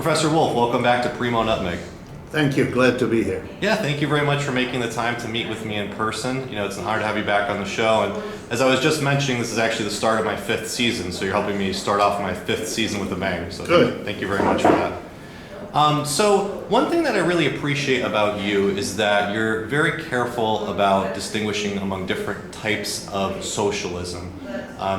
Professor Wolff, welcome back to PRIMO NUTMEG. Thank you. Glad to be here. Yeah, thank you very much for making the time to meet with me in person. You know, it's an honor to have you back on the show. And as I was just mentioning, this is actually the start of my 5th season, so you're helping me start off my 5th season with a bang. So good. Thank you very much for that. So one thing that I really appreciate about you is that you're very careful about distinguishing among different types of socialism,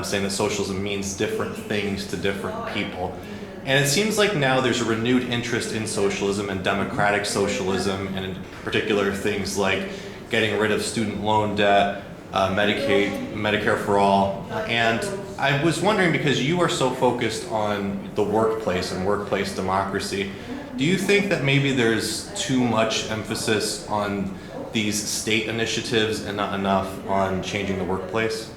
saying that socialism means different things to different people. And it seems like now there's a renewed interest in socialism and democratic socialism, and in particular things like getting rid of student loan debt, Medicaid, Medicare for all. And I was wondering, because you are so focused on the workplace and workplace democracy, do you think that maybe there's too much emphasis on these state initiatives and not enough on changing the workplace?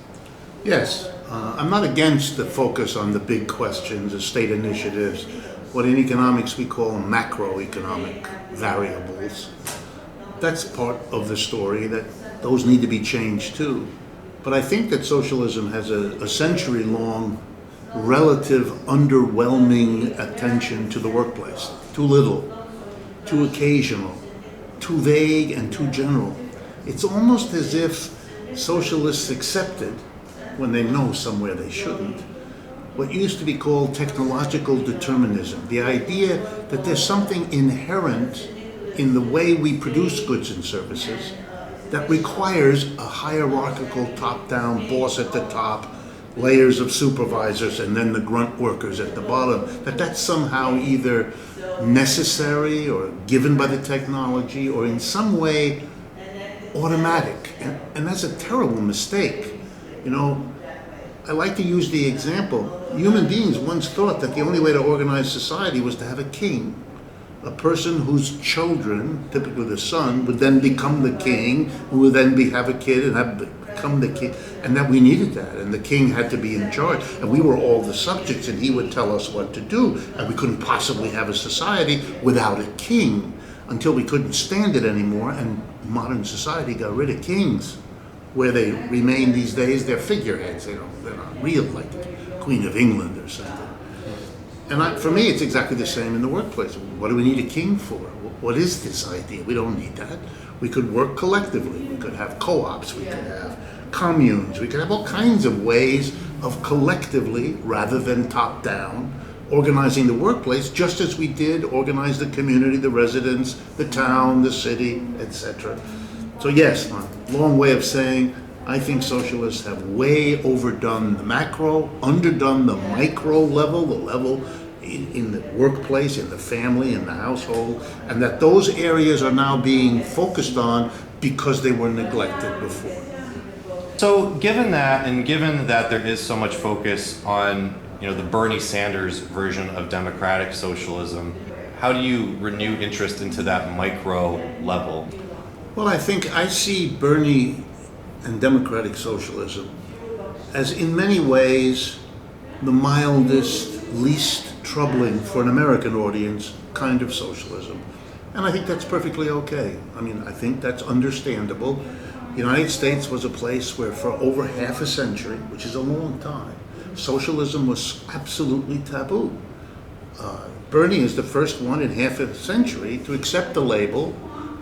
Yes. I'm not against the focus on the big questions, the state initiatives, what in economics we call macroeconomic variables. That's part of the story, that those need to be changed too. But I think that socialism has a century-long relative underwhelming attention to the workplace. Too little, too occasional, too vague and too general. It's almost as if socialists accepted, when they know somewhere they shouldn't, what used to be called technological determinism. The idea that there's something inherent in the way we produce goods and services that requires a hierarchical top-down boss at the top, layers of supervisors, and then the grunt workers at the bottom, that's somehow either necessary or given by the technology or in some way automatic. And that's a terrible mistake. You know, I like to use the example. Human beings once thought that the only way to organize society was to have a king, a person whose children, typically the son, would then become the king, who would then have a kid and become the king, and that we needed that, and the king had to be in charge, and we were all the subjects, and he would tell us what to do, and we couldn't possibly have a society without a king, until we couldn't stand it anymore, and modern society got rid of kings. Where they remain these days, they're figureheads. They're not real, like the Queen of England or something. And for me, it's exactly the same in the workplace. What do we need a king for? What is this idea? We don't need that. We could work collectively. We could have co-ops. We could have communes. We could have all kinds of ways of collectively, rather than top-down, organizing the workplace, just as we did organize the community, the residents, the town, the city, etc. So yes, a long way of saying, I think socialists have way overdone the macro, underdone the micro level, the level in the workplace, in the family, in the household, and that those areas are now being focused on because they were neglected before. So given that, and given that there is so much focus on, you know, the Bernie Sanders version of democratic socialism, how do you renew interest into that micro level? Well, I think I see Bernie and democratic socialism as, in many ways, the mildest, least troubling for an American audience kind of socialism. And I think that's perfectly okay. I mean, I think that's understandable. The United States was a place where for over half a century, which is a long time, socialism was absolutely taboo. Bernie is the first one in half a century to accept the label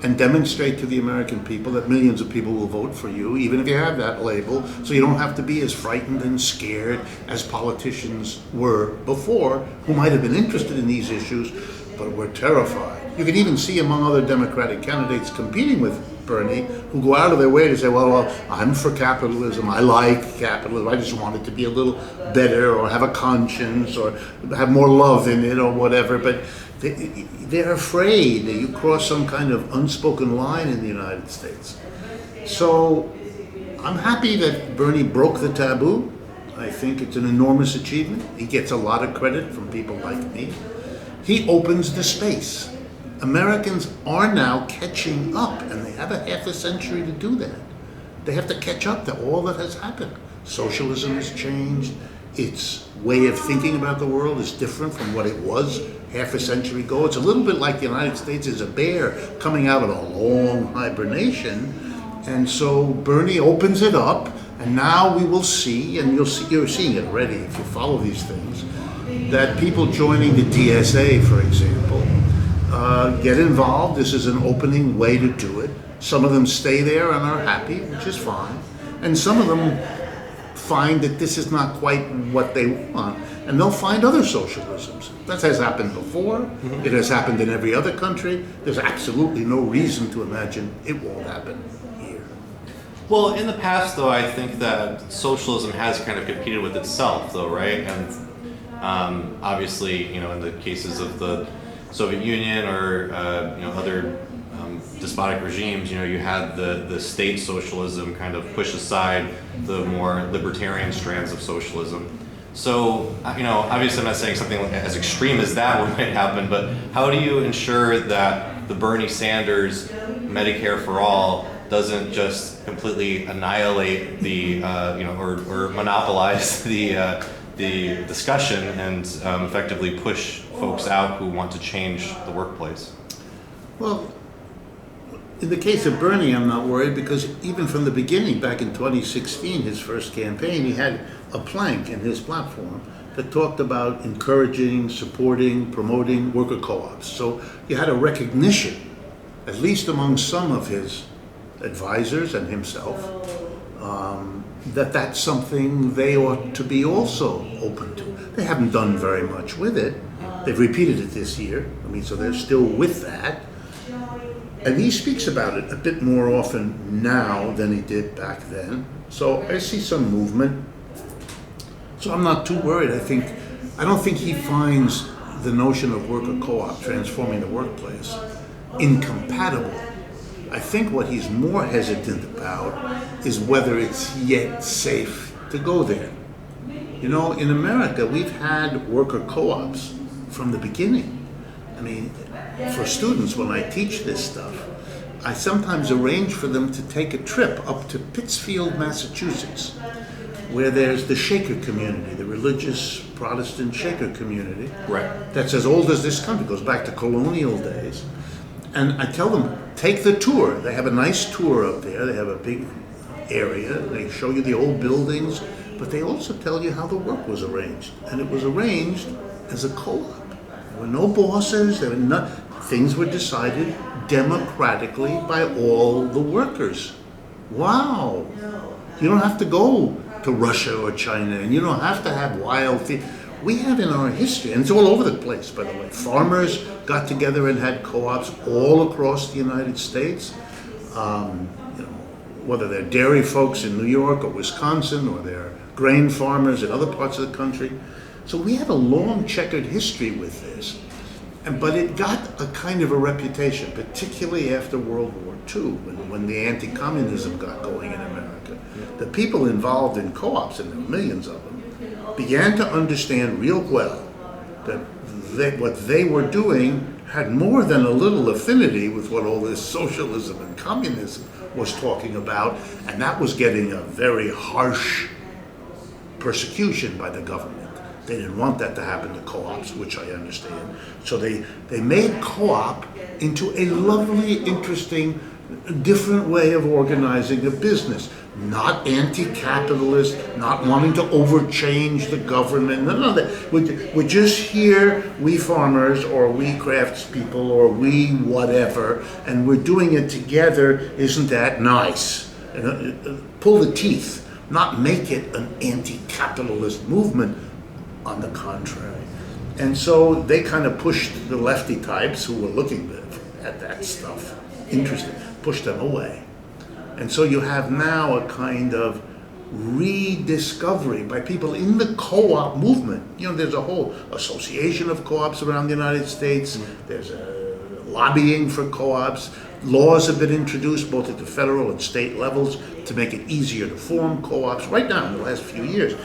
and demonstrate to the American people that millions of people will vote for you, even if you have that label, so you don't have to be as frightened and scared as politicians were before, who might have been interested in these issues, but were terrified. You can even see among other Democratic candidates competing with Bernie, who go out of their way to say, well, I'm for capitalism, I like capitalism, I just want it to be a little better, or have a conscience, or have more love in it, or whatever, but they're afraid that you cross some kind of unspoken line in the United States. So I'm happy that Bernie broke the taboo. I think it's an enormous achievement. He gets a lot of credit from people like me. He opens the space. Americans are now catching up, and they have a half a century to do that. They have to catch up to all that has happened. Socialism has changed. Its way of thinking about the world is different from what it was half a century ago. It's a little bit like the United States is a bear coming out of a long hibernation. And so Bernie opens it up, and now we will see, and you're seeing it already if you follow these things, that people joining the DSA, for example, get involved. This is an opening way to do it. Some of them stay there and are happy, which is fine. And some of them find that this is not quite what they want, and they'll find other socialisms. That has happened before. Mm-hmm. It has happened in every other country. There's absolutely no reason to imagine it won't happen here. Well, in the past, though, I think that socialism has kind of competed with itself, though, right? And obviously, in the cases of the Soviet Union or other despotic regimes, you had the state socialism kind of push aside the more libertarian strands of socialism. So, obviously I'm not saying something as extreme as that might happen, but how do you ensure that the Bernie Sanders Medicare for All doesn't just completely annihilate the, or monopolize the discussion and effectively push folks out who want to change the workplace? Well, in the case of Bernie, I'm not worried, because even from the beginning, back in 2016, his first campaign, he had a plank in his platform that talked about encouraging, supporting, promoting worker co-ops. So you had a recognition, at least among some of his advisors and himself, that that's something they ought to be also open to. They haven't done very much with it. They've repeated it this year. So they're still with that. And he speaks about it a bit more often now than he did back then. So I see some movement. So I'm not too worried. I don't think he finds the notion of worker co-op transforming the workplace incompatible. I think what he's more hesitant about is whether it's yet safe to go there. In America, we've had worker co-ops from the beginning. For students, when I teach this stuff, I sometimes arrange for them to take a trip up to Pittsfield, Massachusetts, where there's the Shaker community, the religious Protestant Shaker community. Right. That's as old as this country, goes back to colonial days. And I tell them, take the tour. They have a nice tour up there. They have a big area. They show you the old buildings, but they also tell you how the work was arranged. And it was arranged as a co-op. There were no bosses. Things were decided democratically by all the workers. Wow. You don't have to go to Russia or China, and you don't have to have wild things. We have in our history, and it's all over the place, by the way. Farmers got together and had co-ops all across the United States. Whether they're dairy folks in New York or Wisconsin, or they're grain farmers in other parts of the country. So we have a long checkered history with this. But it got a kind of a reputation, particularly after World War II, when the anti-communism got going in America. The people involved in co-ops, and there were millions of them, began to understand real well that what they were doing had more than a little affinity with what all this socialism and communism was talking about, and that was getting a very harsh persecution by the government. They didn't want that to happen to co-ops, which I understand. So they made co-op into a lovely, interesting, different way of organizing a business. Not anti-capitalist, not wanting to overchange the government, none of that. We're just here, we farmers, or we craftspeople, or we whatever, and we're doing it together. Isn't that nice? Pull the teeth, not make it an anti-capitalist movement. On the contrary. And so they kind of pushed the lefty types who were looking at that stuff, interested, pushed them away. And so you have now a kind of rediscovery by people in the co-op movement. There's a whole association of co-ops around the United States. There's a lobbying for co-ops. Laws have been introduced both at the federal and state levels to make it easier to form co-ops right now in the last few years.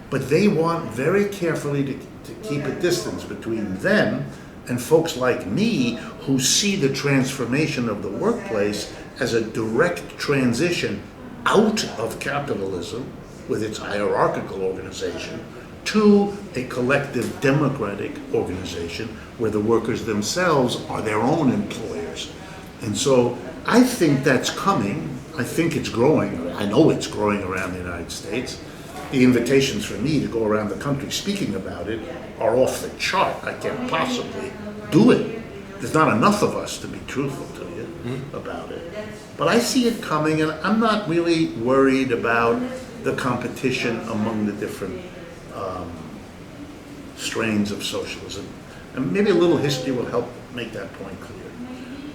But they want very carefully to keep a distance between them and folks like me who see the transformation of the workplace as a direct transition out of capitalism with its hierarchical organization to a collective democratic organization where the workers themselves are their own employers. And so I think that's coming. I think it's growing. I know it's growing around the United States. The invitations for me to go around the country speaking about it are off the chart. I can't possibly do it. there's not enough of us to be truthful to you about it. But I see it coming, and I'm not really worried about the competition among the different strains of socialism. And maybe a little history will help make that point clear.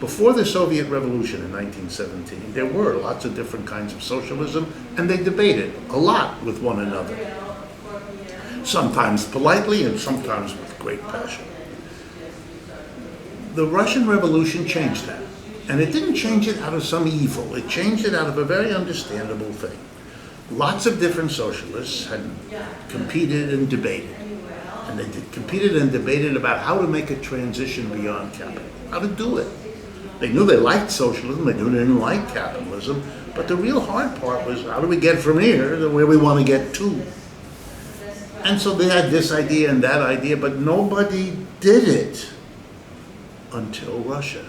Before the Soviet Revolution in 1917, there were lots of different kinds of socialism, and they debated a lot with one another. Sometimes politely and sometimes with great passion. The Russian Revolution changed that. And it didn't change it out of some evil. It changed it out of a very understandable thing. Lots of different socialists had competed and debated. And they competed and debated about how to make a transition beyond capital, how to do it. They knew they liked socialism, they knew they didn't like capitalism, but the real hard part was how do we get from here to where we want to get to? And so they had this idea and that idea, but nobody did it until Russia.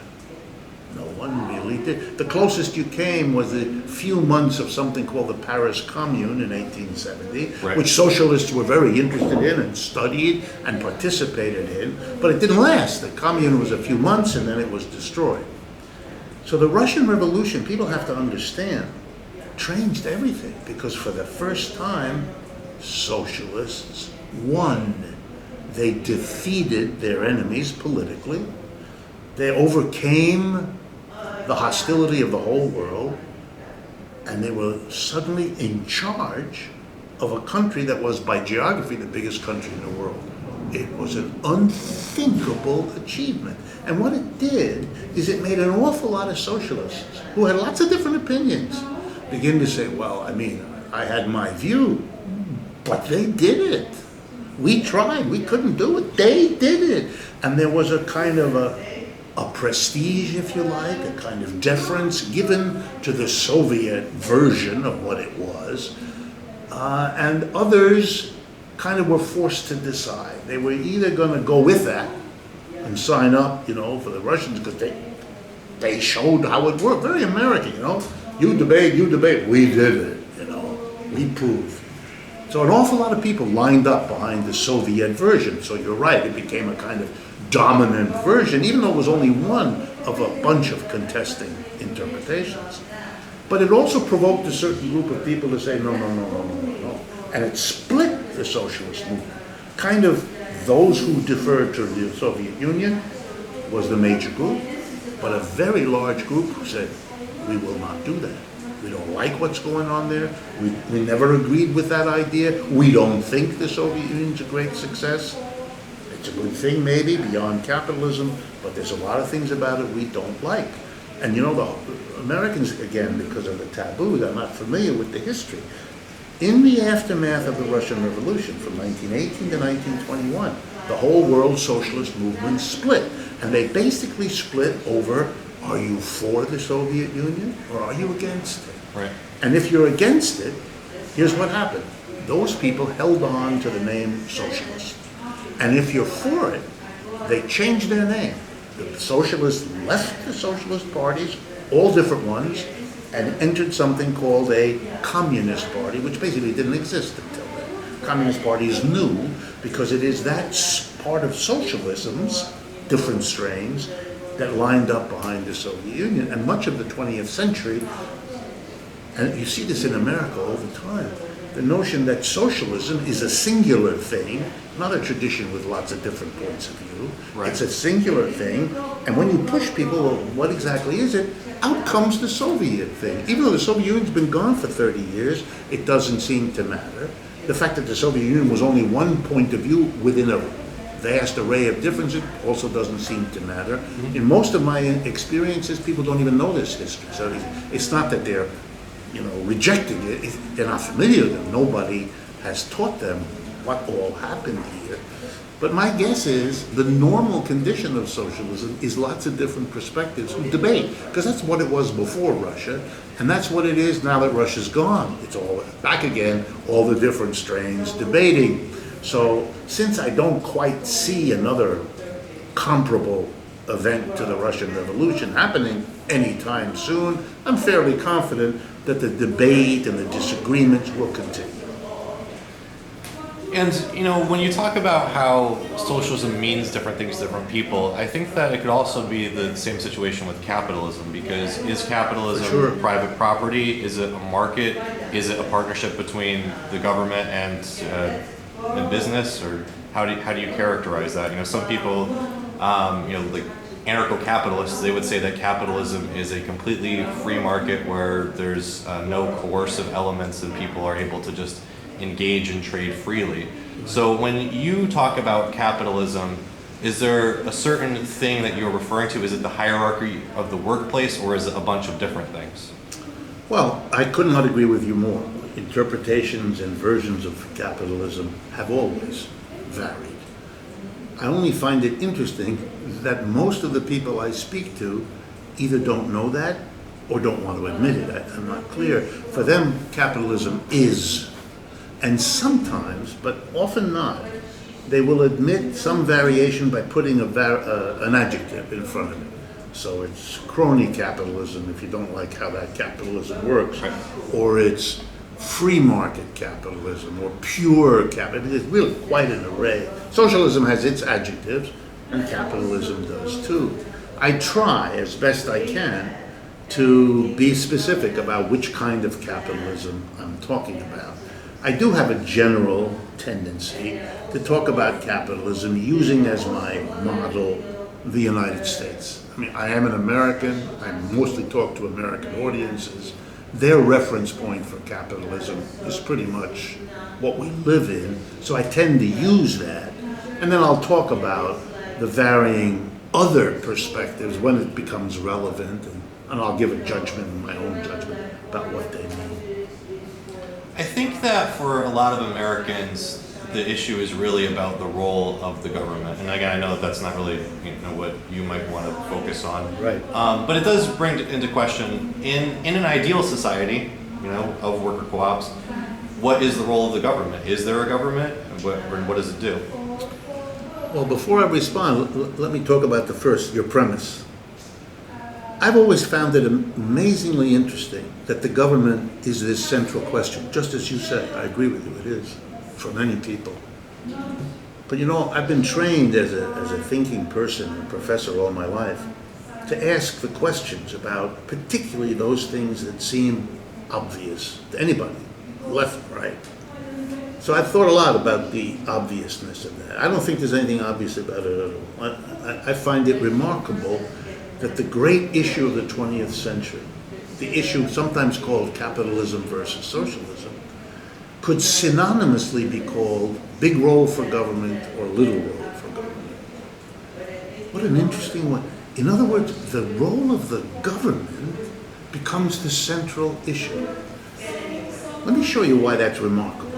No one really did. The closest you came was a few months of something called the Paris Commune in 1870, right, which socialists were very interested in and studied and participated in, but it didn't last. The Commune was a few months and then it was destroyed. So the Russian Revolution, people have to understand, changed everything, because for the first time, socialists won. They defeated their enemies politically. They overcame the hostility of the whole world, and they were suddenly in charge of a country that was, by geography, the biggest country in the world. It was an unthinkable achievement. And what it did is it made an awful lot of socialists, who had lots of different opinions, begin to say, well, I mean, I had my view, but they did it. We tried, we couldn't do it. They did it. And there was a kind of a prestige, if you like, a kind of deference given to the Soviet version of what it was. And others kind of were forced to decide. They were either going to go with that and sign up, for the Russians, because they showed how it worked. Very American, You debate, we did it, we proved. So an awful lot of people lined up behind the Soviet version. So you're right, it became a kind of dominant version, even though it was only one of a bunch of contesting interpretations. But it also provoked a certain group of people to say, no. And it split the socialist movement. Kind of those who deferred to the Soviet Union was the major group, but a very large group who said, we will not do that. We don't like what's going on there. We never agreed with that idea. We don't think the Soviet Union's a great success. It's a good thing maybe beyond capitalism, but there's a lot of things about it we don't like. And the Americans, again, because of the taboo, they're not familiar with the history. In the aftermath of the Russian Revolution from 1918 to 1921, the whole world socialist movement split. And they basically split over, are you for the Soviet Union or are you against it? Right. And if you're against it, here's what happened. Those people held on to the name socialist. And if you're for it, they changed their name. The socialists left the socialist parties, all different ones, and entered something called a communist party, which basically didn't exist until then. Communist Party is new because it is that part of socialism's different strains that lined up behind the Soviet Union. And much of the 20th century, and you see this in America all the time, the notion that socialism is a singular thing, not a tradition with lots of different points of view. Right. It's a singular thing, and when you push people, well, what exactly is it? Out comes the Soviet thing. Even though the Soviet Union's been gone for 30 years, it doesn't seem to matter. The fact that the Soviet Union was only one point of view within a vast array of differences also doesn't seem to matter. Mm-hmm. In most of my experiences, people don't even know this history. So it's not that they're rejecting it. They're not familiar with it. Nobody has taught them what all happened here. But my guess is the normal condition of socialism is lots of different perspectives who debate, because that's what it was before Russia, and that's what it is now that Russia's gone. It's all back again, all the different strains debating. So since I don't quite see another comparable event to the Russian Revolution happening anytime soon, I'm fairly confident that the debate and the disagreements will continue. And, when you talk about how socialism means different things to different people, I think that it could also be the same situation with capitalism, because is capitalism Sure. private property? Is it a market? Is it a partnership between the government and business? Or how do you characterize that? Some people, like anarcho-capitalists, they would say that capitalism is a completely free market where there's no coercive elements and people are able to just engage and trade freely. So when you talk about capitalism, is there a certain thing that you're referring to? Is it the hierarchy of the workplace, or is it a bunch of different things? Well, I could not agree with you more. Interpretations and versions of capitalism have always varied. I only find it interesting that most of the people I speak to either don't know that or don't want to admit it. I'm not clear. For them, capitalism is. And sometimes, but often not, they will admit some variation by putting an adjective in front of it. So it's crony capitalism if you don't like how that capitalism works, or it's free market capitalism, or pure capitalism. There's really quite an array. Socialism has its adjectives, and capitalism does too. I try as best I can to be specific about which kind of capitalism I'm talking about. I do have a general tendency to talk about capitalism using as my model the United States. I mean, I am an American. I mostly talk to American audiences. Their reference point for capitalism is pretty much what we live in, so I tend to use that. And then I'll talk about the varying other perspectives when it becomes relevant, and I'll give a judgment, my own judgment, about what they mean. I think that for a lot of Americans, the issue is really about the role of the government. And again, I know that that's not really what you might want to focus on. Right. But it does bring into question, in an ideal society, of worker co-ops, what is the role of the government? Is there a government? And what does it do? Well, before I respond, let me talk about your premise. I've always found it amazingly interesting that the government is this central question. Just as you said, I agree with you, it is, for many people. But I've been trained as a thinking person and professor all my life to ask the questions about particularly those things that seem obvious to anybody, left and right. So I've thought a lot about the obviousness of that. I don't think there's anything obvious about it at all. I find it remarkable that the great issue of the 20th century, the issue sometimes called capitalism versus socialism, could synonymously be called big role for government or little role for government. What an interesting one. In other words, the role of the government becomes the central issue. Let me show you why that's remarkable.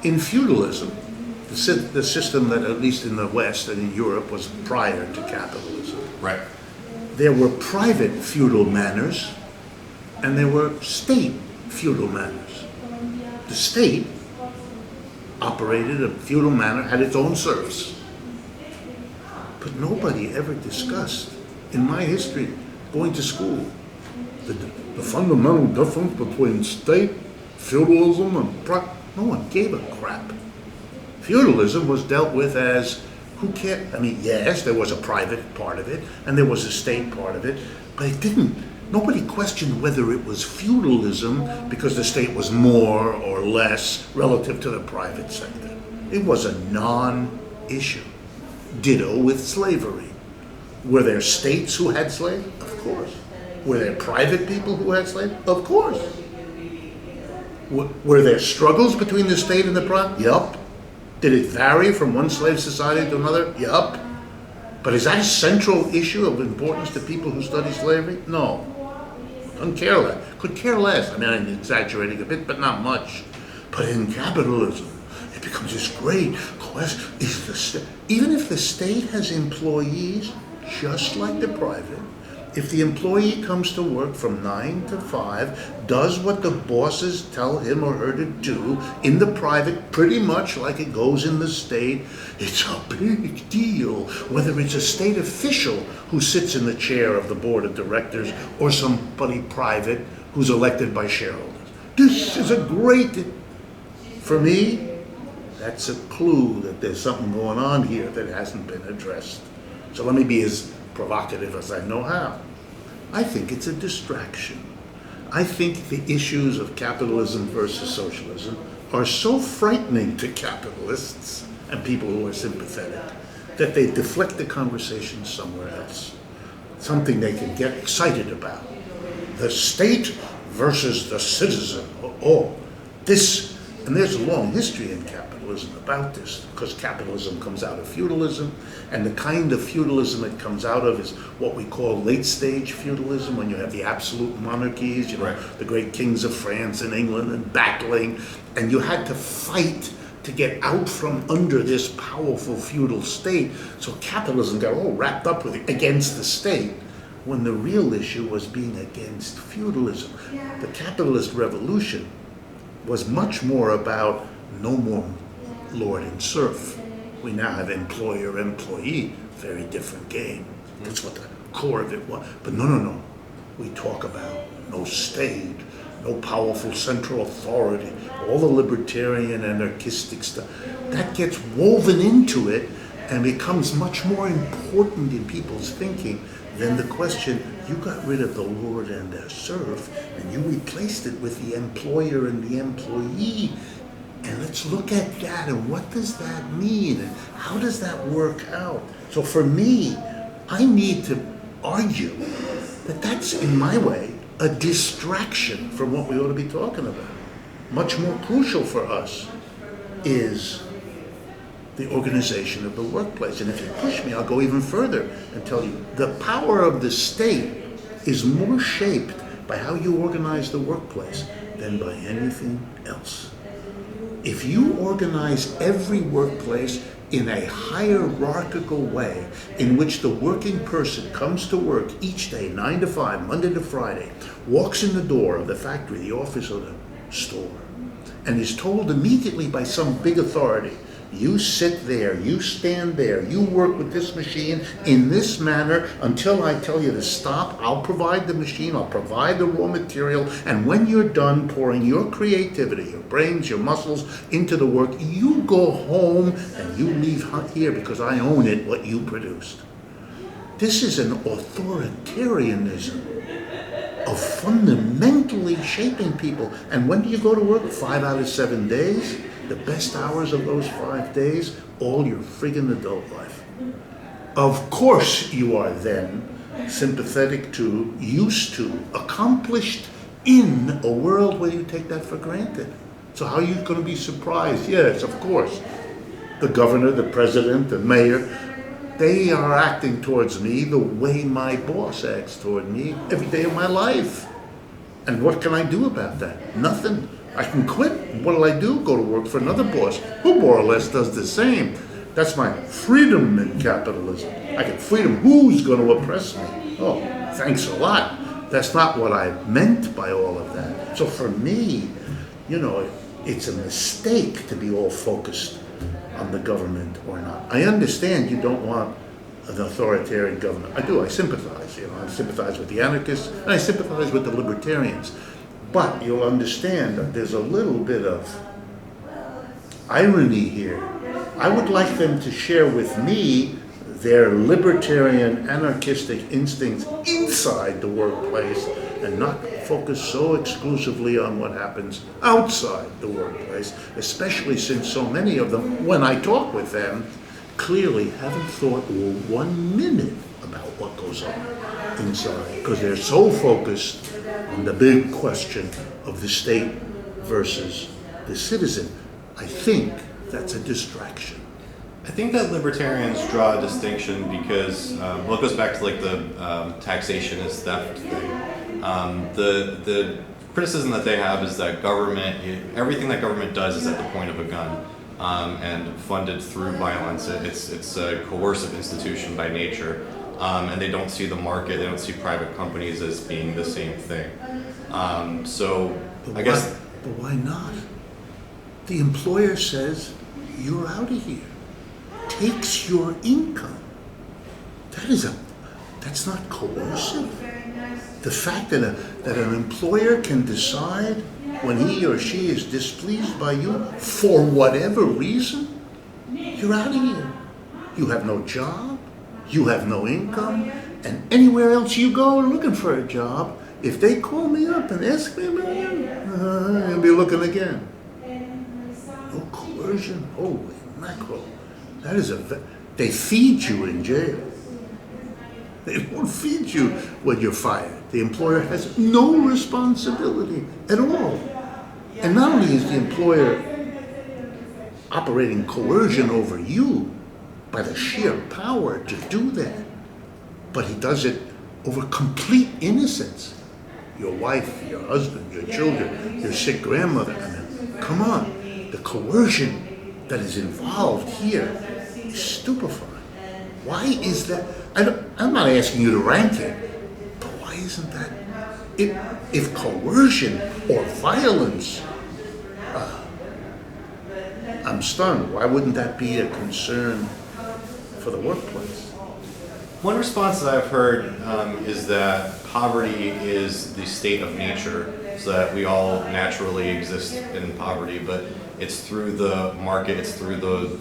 In feudalism, the system that, at least in the West and in Europe, was prior to capitalism. Right. There were private feudal manors, and there were state feudal manors. The state operated a feudal manor, had its own serfs. But nobody ever discussed, in my history, going to school, the fundamental difference between state, feudalism, and no one gave a crap. Feudalism was dealt with as, who cares? I mean, yes, there was a private part of it, and there was a state part of it, but nobody questioned whether it was feudalism because the state was more or less relative to the private sector. It was a non-issue. Ditto with slavery. Were there states who had slaves? Of course. Were there private people who had slaves? Of course. Were there struggles between the state and the private? Yup. Did it vary from one slave society to another? Yup. But is that a central issue of importance to people who study slavery? No. Couldn't care less. Could care less. I mean, I'm exaggerating a bit, but not much. But in capitalism, it becomes this great question. Even if the state has employees, just like the private, if the employee comes to work from 9 to 5, does what the bosses tell him or her to do in the private, pretty much like it goes in the state, it's a big deal. Whether it's a state official who sits in the chair of the board of directors or somebody private who's elected by shareholders. This is a great, for me, That's a clue that there's something going on here that hasn't been addressed. So let me be as provocative as I know how. I think it's a distraction. I think the issues of capitalism versus socialism are so frightening to capitalists and people who are sympathetic that they deflect the conversation somewhere else. Something they can get excited about. The state versus the citizen. This, and there's a long history in capitalism about this, because capitalism comes out of feudalism, and the kind of feudalism it comes out of is what we call late stage feudalism, when you have the absolute monarchies, the great kings of France and England and battling, and you had to fight to get out from under this powerful feudal state. So capitalism got all wrapped up with it against the state, when the real issue was being against feudalism. The capitalist revolution was much more about no more lord and serf. We now have employer-employee, very different game. That's what the core of it was. But no. We talk about no state, no powerful central authority, all the libertarian anarchistic stuff. That gets woven into it and becomes much more important in people's thinking than the question, you got rid of the lord and the serf, and you replaced it with the employer and the employee. And let's look at that, and what does that mean, and how does that work out? So for me, I need to argue that that's, in my way, a distraction from what we ought to be talking about. Much more crucial for us is the organization of the workplace. And if you push me, I'll go even further and tell you the power of the state is more shaped by how you organize the workplace than by anything else. If you organize every workplace in a hierarchical way in which the working person comes to work each day, 9 to 5, Monday to Friday, walks in the door of the factory, the office, or the store, and is told immediately by some big authority, you sit there, you stand there, you work with this machine in this manner until I tell you to stop. I'll provide the machine, I'll provide the raw material, and when you're done pouring your creativity, your brains, your muscles into the work, you go home and you leave here because I own it, what you produced. This is an authoritarianism of fundamentally shaping people. And when do you go to work? 5 out of 7 days? The best hours of those 5 days, all your friggin' adult life. Of course you are then sympathetic to, used to, accomplished in a world where you take that for granted. So how are you going to be surprised? Yes, of course. The governor, the president, the mayor, they are acting towards me the way my boss acts toward me every day of my life. And what can I do about that? Nothing. I can quit. What will I do? Go to work for another boss who more or less does the same. That's my freedom in capitalism. I get freedom. Who's going to oppress me? Oh, thanks a lot. That's not what I meant by all of that. So for me, it's a mistake to be all focused on the government or not. I understand you don't want an authoritarian government. I do. I sympathize. I sympathize with the anarchists and I sympathize with the libertarians. But you'll understand that there's a little bit of irony here. I would like them to share with me their libertarian, anarchistic instincts inside the workplace and not focus so exclusively on what happens outside the workplace, especially since so many of them, when I talk with them, clearly haven't thought 1 minute about what goes on inside, because they're so focused on the big question of the state versus the citizen. I think that's a distraction. I think that libertarians draw a distinction because, it goes back to the taxation is theft thing. The criticism that they have is that everything that government does is at the point of a gun and funded through violence. It's a coercive institution by nature. And they don't see the market, they don't see private companies as being the same thing. But why not? The employer says, you're out of here. Takes your income. That's not coercive. The fact that an employer can decide when he or she is displeased by you for whatever reason, you're out of here. You have no job, you have no income, and anywhere else you go looking for a job, if they call me up and ask me about you, you'll be looking again. No coercion, holy mackerel. That is they feed you in jail. They won't feed you when you're fired. The employer has no responsibility at all. And not only is the employer operating coercion over you by the sheer power to do that, but he does it over complete innocence. Your wife, your husband, your children, your sick grandmother. I mean, come on. The coercion that is involved here is stupefying. Why is that? I'm not asking you to rank it, but why isn't that? If coercion or violence, I'm stunned. Why wouldn't that be a concern for the workplace? One response that I've heard is that poverty is the state of nature, so that we all naturally exist in poverty, but it's through the market, it's through the,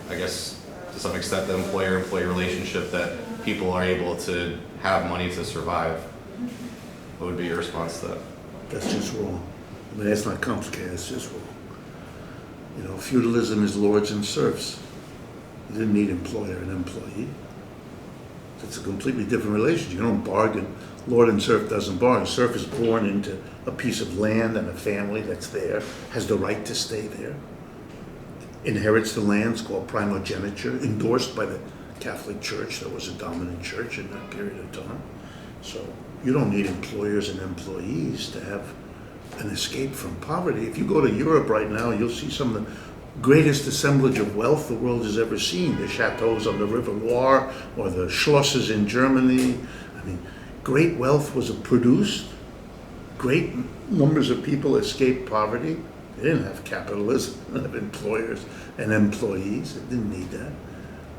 I guess to some extent the employer-employee relationship that people are able to have money to survive. What would be your response to that? That's just wrong. I mean, that's not complicated, it's just wrong. Feudalism is lords and serfs. You didn't need employer and employee. It's a completely different relationship. You don't bargain. Lord and serf doesn't bargain. Serf is born into a piece of land and a family that's there, has the right to stay there, inherits the land. It's called primogeniture, endorsed by the Catholic Church. That was a dominant church in that period of time. So you don't need employers and employees to have an escape from poverty. If you go to Europe right now, you'll see some of the greatest assemblage of wealth the world has ever seen. The chateaus on the River Loire or the Schlosses in Germany. I mean, great wealth was produced. Great numbers of people escaped poverty. They didn't have capitalism, they didn't have employers and employees. They didn't need that.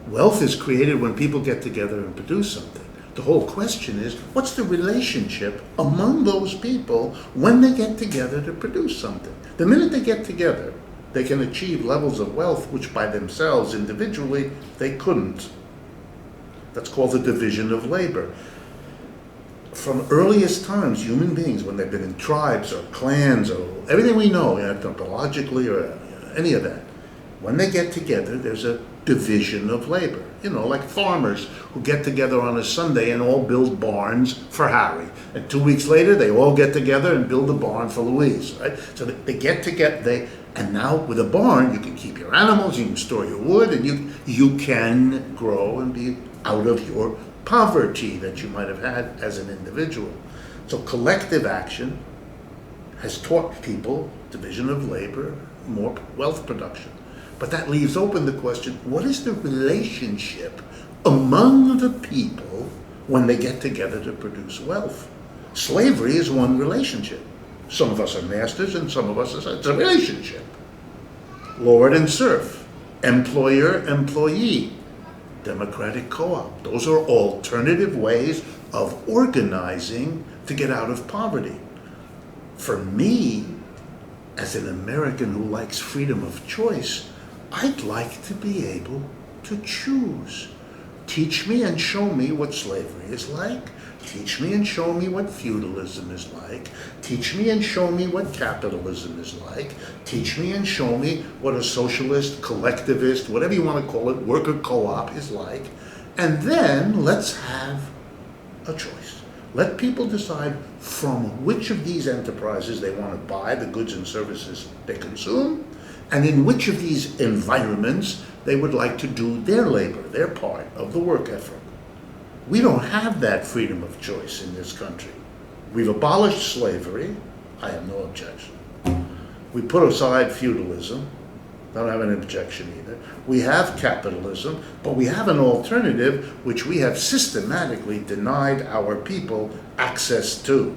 Wealth is created when people get together and produce something. The whole question is, what's the relationship among those people when they get together to produce something? The minute they get together, they can achieve levels of wealth which by themselves, individually, they couldn't. That's called the division of labor. From earliest times, human beings, when they've been in tribes or clans or everything we know, anthropologically or any of that, when they get together, there's a division of labor. Like farmers who get together on a Sunday and all build barns for Harry. And 2 weeks later, they all get together and build a barn for Louise, right? So they get together, and now with a barn, you can keep your animals, you can store your wood, and you can grow and be out of your poverty that you might have had as an individual. So collective action has taught people division of labor, more wealth production. But that leaves open the question, what is the relationship among the people when they get together to produce wealth? Slavery is one relationship. Some of us are masters and some of us it's a relationship. Lord and serf, employer, employee, democratic co-op. Those are alternative ways of organizing to get out of poverty. For me, as an American who likes freedom of choice, I'd like to be able to choose. Teach me and show me what slavery is like. Teach me and show me what feudalism is like. Teach me and show me what capitalism is like. Teach me and show me what a socialist, collectivist, whatever you want to call it, worker co-op is like. And then let's have a choice. Let people decide from which of these enterprises they want to buy the goods and services they consume, and in which of these environments they would like to do their labor, their part of the work effort. We don't have that freedom of choice in this country. We've abolished slavery. I have no objection. We put aside feudalism. Don't have an objection either. We have capitalism, but we have an alternative which we have systematically denied our people access to.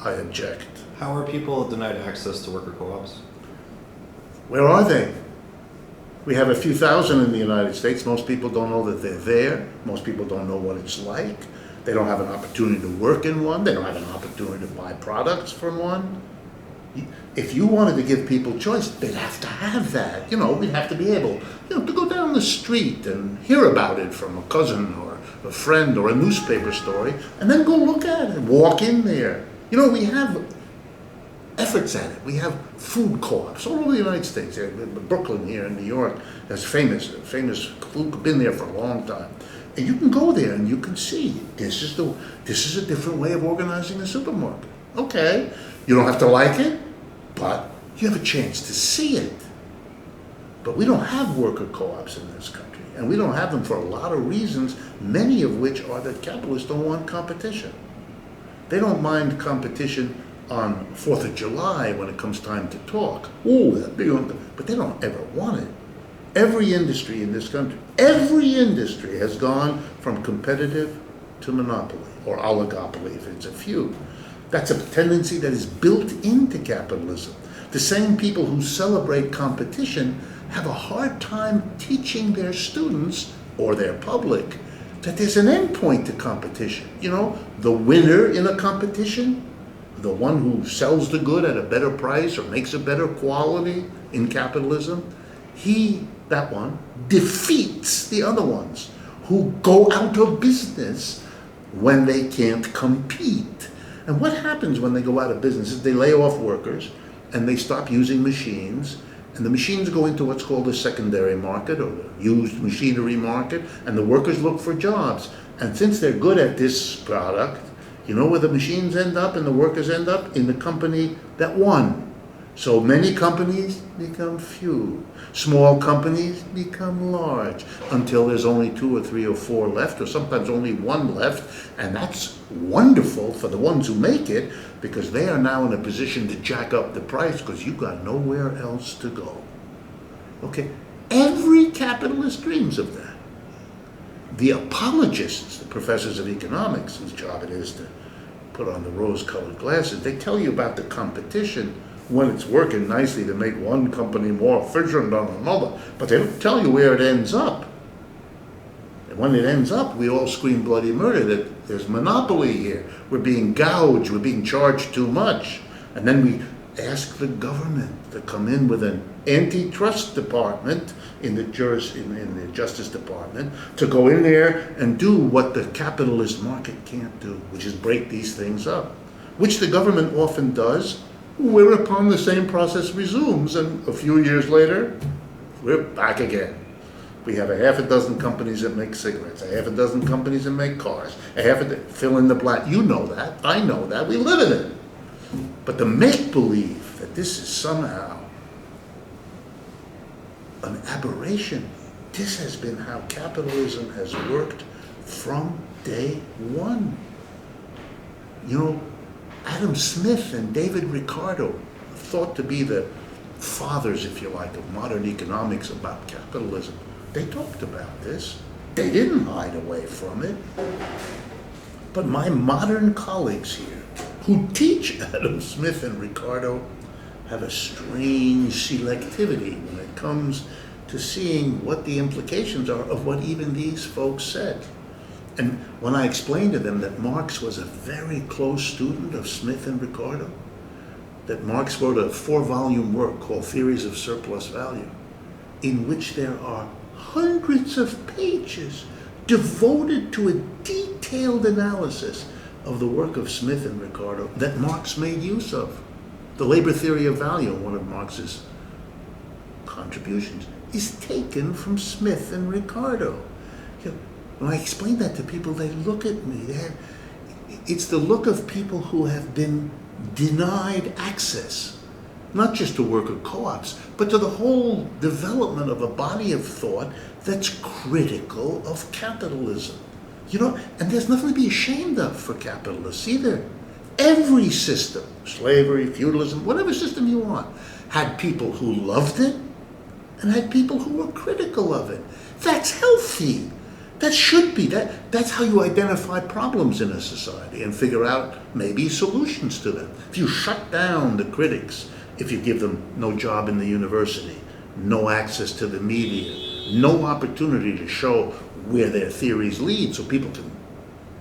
I object. How are people denied access to worker co-ops? Where are they? We have a few thousand in the United States. Most people don't know that they're there. Most people don't know what it's like. They don't have an opportunity to work in one. They don't have an opportunity to buy products from one. If you wanted to give people choice, they'd have to have that. We'd have to be able, to go down the street and hear about it from a cousin or a friend or a newspaper story, and then go look at it, walk in there. We have efforts at it. We have food co-ops all over the United States. Brooklyn here in New York has famous food, been there for a long time. And you can go there and you can see this is a different way of organizing a supermarket. Okay, you don't have to like it, but you have a chance to see it. But we don't have worker co-ops in this country, and we don't have them for a lot of reasons, many of which are that capitalists don't want competition. They don't mind competition on 4th of July when it comes time to talk. But they don't ever want it. Every industry in this country, every industry has gone from competitive to monopoly or oligopoly if it's a feud. That's a tendency that is built into capitalism. The same people who celebrate competition have a hard time teaching their students or their public that there's an end point to competition. The winner in a competition, the one who sells the good at a better price or makes a better quality in capitalism, that one, defeats the other ones who go out of business when they can't compete. And what happens when they go out of business is they lay off workers and they stop using machines, and the machines go into what's called the secondary market or the used machinery market, and the workers look for jobs. And since they're good at this product, where the machines end up and the workers end up? In the company that won. So many companies become few. Small companies become large until there's only 2 or 3 or 4 left, or sometimes only 1 left. And that's wonderful for the ones who make it, because they are now in a position to jack up the price because you've got nowhere else to go. Okay, every capitalist dreams of that. The apologists, the professors of economics, whose job it is to put on the rose-colored glasses, they tell you about the competition when it's working nicely to make one company more efficient than another, but they don't tell you where it ends up. And when it ends up, we all scream bloody murder that there's monopoly here. We're being gouged, we're being charged too much. And then we ask the government to come in with an antitrust department in the Justice Department to go in there and do what the capitalist market can't do, which is break these things up, which the government often does, whereupon the same process resumes, and a few years later, we're back again. We have a half a dozen companies that make cigarettes, a half a dozen companies that make cars, fill in the blank. You know that, I know that, we live in it. But the make-believe that this is somehow an aberration, this has been how capitalism has worked from day one. Adam Smith and David Ricardo, thought to be the fathers, if you like, of modern economics about capitalism. They talked about this. They didn't hide away from it. But my modern colleagues here, who teach Adam Smith and Ricardo, have a strange selectivity when it comes to seeing what the implications are of what even these folks said. And when I explained to them that Marx was a very close student of Smith and Ricardo, that Marx wrote a 4-volume work called Theories of Surplus Value, in which there are hundreds of pages devoted to a detailed analysis of the work of Smith and Ricardo that Marx made use of. The labor theory of value, one of Marx's contributions, is taken from Smith and Ricardo. When I explain that to people, they look at me. It's the look of people who have been denied access, not just to worker co-ops, but to the whole development of a body of thought that's critical of capitalism. And there's nothing to be ashamed of for capitalists either. Every system, slavery, feudalism, whatever system you want, had people who loved it and had people who were critical of it. That's healthy. That should be. That's how you identify problems in a society and figure out maybe solutions to them. If you shut down the critics, if you give them no job in the university, no access to the media, no opportunity to show where their theories lead so people can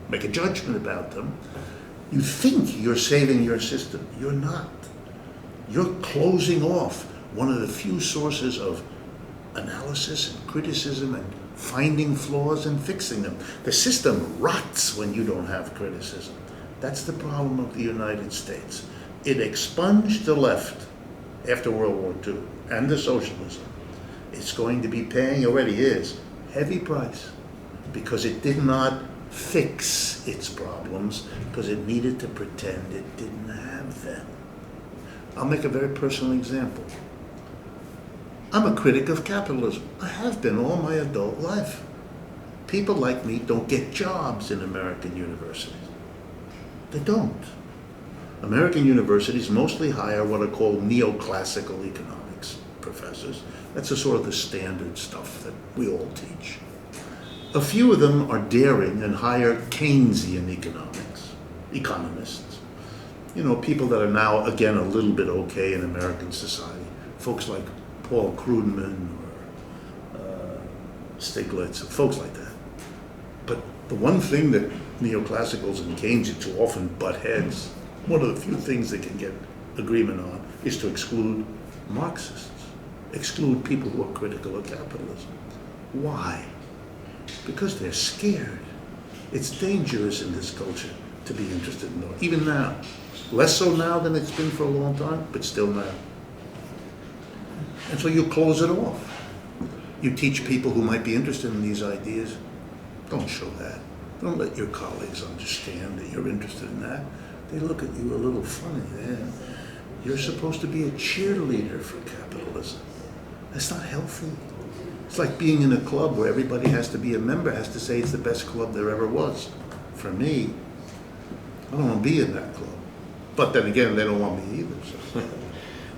make a judgment about them, you think you're saving your system. You're not. You're closing off one of the few sources of analysis and criticism and finding flaws and fixing them. The system rots when you don't have criticism. That's the problem of the United States. It expunged the left after World War II and the socialism. It's going to be paying, already is, heavy price because it did not fix its problems because it needed to pretend it didn't have them. I'll make a very personal example. I'm a critic of capitalism. I have been all my adult life. People like me don't get jobs in American universities. They don't. American universities mostly hire what are called neoclassical economics professors. That's a sort of the standard stuff that we all teach. A few of them are daring and hire Keynesian economists. You know, people that are now, again, a little bit okay in American society. Folks like Paul Krugman or Stiglitz, folks like that. But the one thing that neoclassicals and Keynesians too often butt heads, one of the few things they can get agreement on is to exclude Marxists, exclude people who are critical of capitalism. Why? Because they're scared. It's dangerous in this culture to be interested in those, even now. Less so now than it's been for a long time, but still now. And so you close it off. You teach people who might be interested in these ideas, don't show that. Don't let your colleagues understand that you're interested in that. They look at you a little funny. You're supposed to be a cheerleader for capitalism. That's not healthy. It's like being in a club where everybody has to be a member, has to say it's the best club there ever was. For me, I don't want to be in that club. But then again, they don't want me either. So.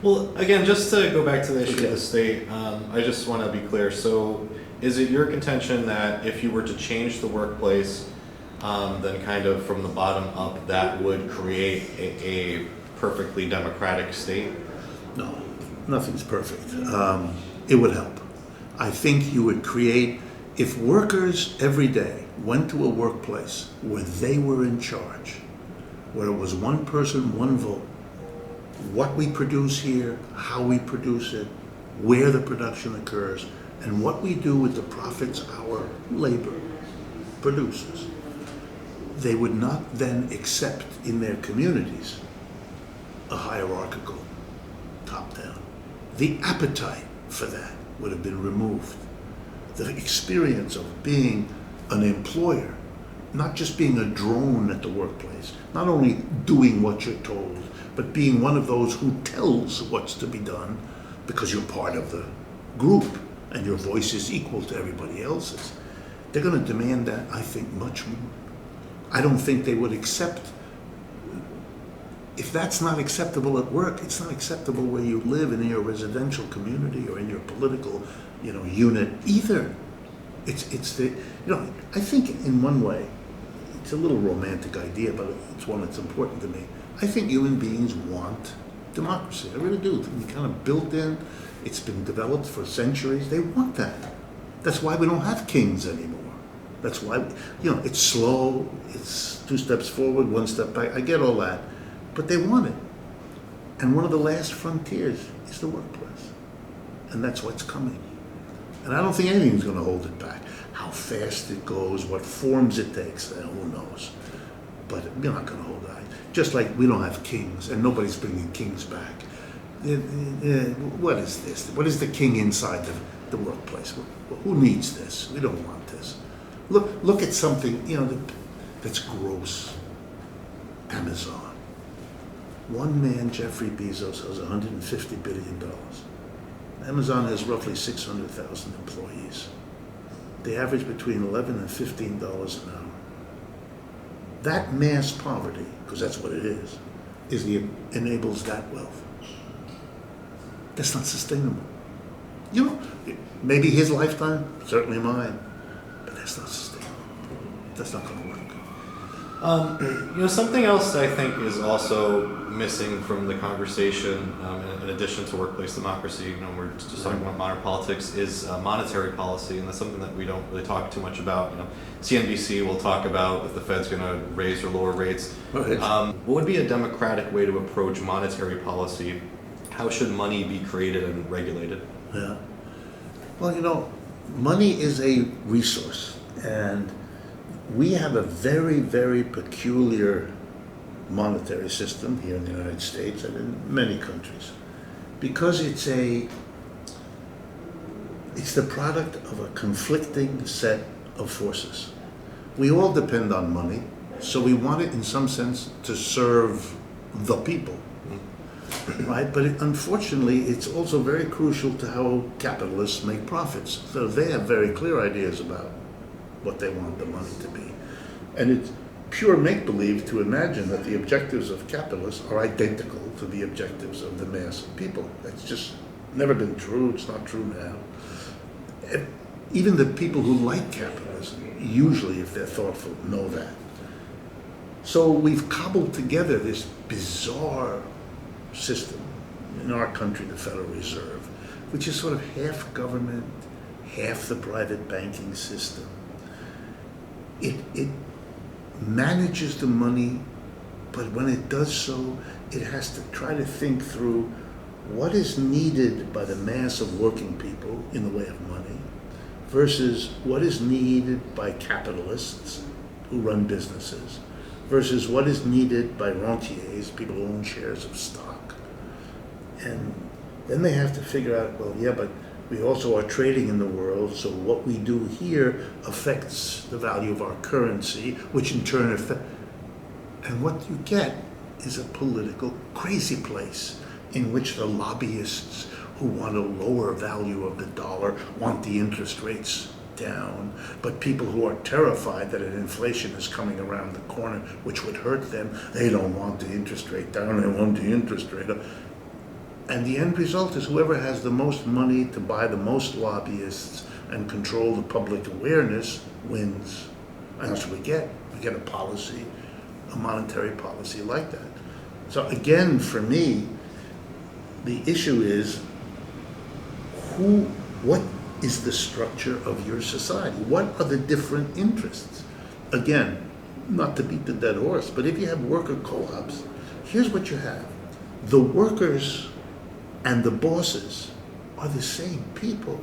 Well, again, just to go back to the issue of the state, I just want to be clear. So is it your contention that if you were to change the workplace, then kind of from the bottom up, that would create a perfectly democratic state? No, nothing's perfect. It would help. I think you would create, if workers every day went to a workplace where they were in charge, where it was one person, one vote, what we produce here, how we produce it, where the production occurs, and what we do with the profits our labor produces, they would not then accept in their communities a hierarchical top-down. The appetite for that would have been removed. The experience of being an employer, not just being a drone at the workplace, not only doing what you're told, but being one of those who tells what's to be done because you're part of the group and your voice is equal to everybody else's. They're going to demand that, I think, much more. I don't think they would accept. If that's not acceptable at work, it's not acceptable where you live in your residential community or in your political, unit either. It's the, I think in one way, it's a little romantic idea, but it's one that's important to me. I think human beings want democracy. I really do. It's kind of built in. It's been developed for centuries. They want that. That's why we don't have kings anymore. That's why, it's slow. It's 2 steps forward, 1 step back. I get all that. But they want it. And one of the last frontiers is the workplace. And that's what's coming. And I don't think anything's going to hold it back. How fast it goes, what forms it takes, who knows. But we're not going to hold that. Just like we don't have kings, and nobody's bringing kings back. What is this? What is the king inside the workplace? Who needs this? We don't want this. Look at something, that's gross. Amazon. One man, Jeffrey Bezos, has $150 billion. Amazon has roughly 600,000 employees. They average between $11 and $15 an hour. That mass poverty, because that's what it is enables that wealth. That's not sustainable. Maybe his lifetime, certainly mine, but that's not sustainable. That's not going to work. Something else I think is also missing from the conversation, in addition to workplace democracy, we're just talking about modern politics, is monetary policy, and that's something that we don't really talk too much about. CNBC will talk about if the Fed's going to raise or lower rates. Right. What would be a democratic way to approach monetary policy how should money be created and regulated? Yeah. Well, money is a resource, and we have a very, very peculiar monetary system here in the United States and in many countries, because it's the product of a conflicting set of forces. We all depend on money, so we want it in some sense to serve the people, right? But unfortunately, it's also very crucial to how capitalists make profits. So they have very clear ideas about what they want the money to be. And it's pure make-believe to imagine that the objectives of capitalists are identical to the objectives of the mass of people. That's just never been true. It's not true now. Even the people who like capitalism, usually if they're thoughtful, know that. So we've cobbled together this bizarre system in our country, the Federal Reserve, which is sort of half government, half the private banking system. It manages the money, but when it does so, it has to try to think through what is needed by the mass of working people in the way of money versus what is needed by capitalists who run businesses versus what is needed by rentiers, people who own shares of stock. And then they have to figure out, well, yeah, but we also are trading in the world, so what we do here affects the value of our currency, which in turn affects. And what you get is a political crazy place in which the lobbyists who want a lower value of the dollar want the interest rates down, but people who are terrified that an inflation is coming around the corner, which would hurt them, they don't want the interest rate down, they want the interest rate up. And the end result is whoever has the most money to buy the most lobbyists and control the public awareness wins. And that's what we get. We get a policy, a monetary policy like that. So again, for me, the issue is what is the structure of your society? What are the different interests? Again, not to beat the dead horse, but if you have worker co-ops, here's what you have. The workers and the bosses are the same people.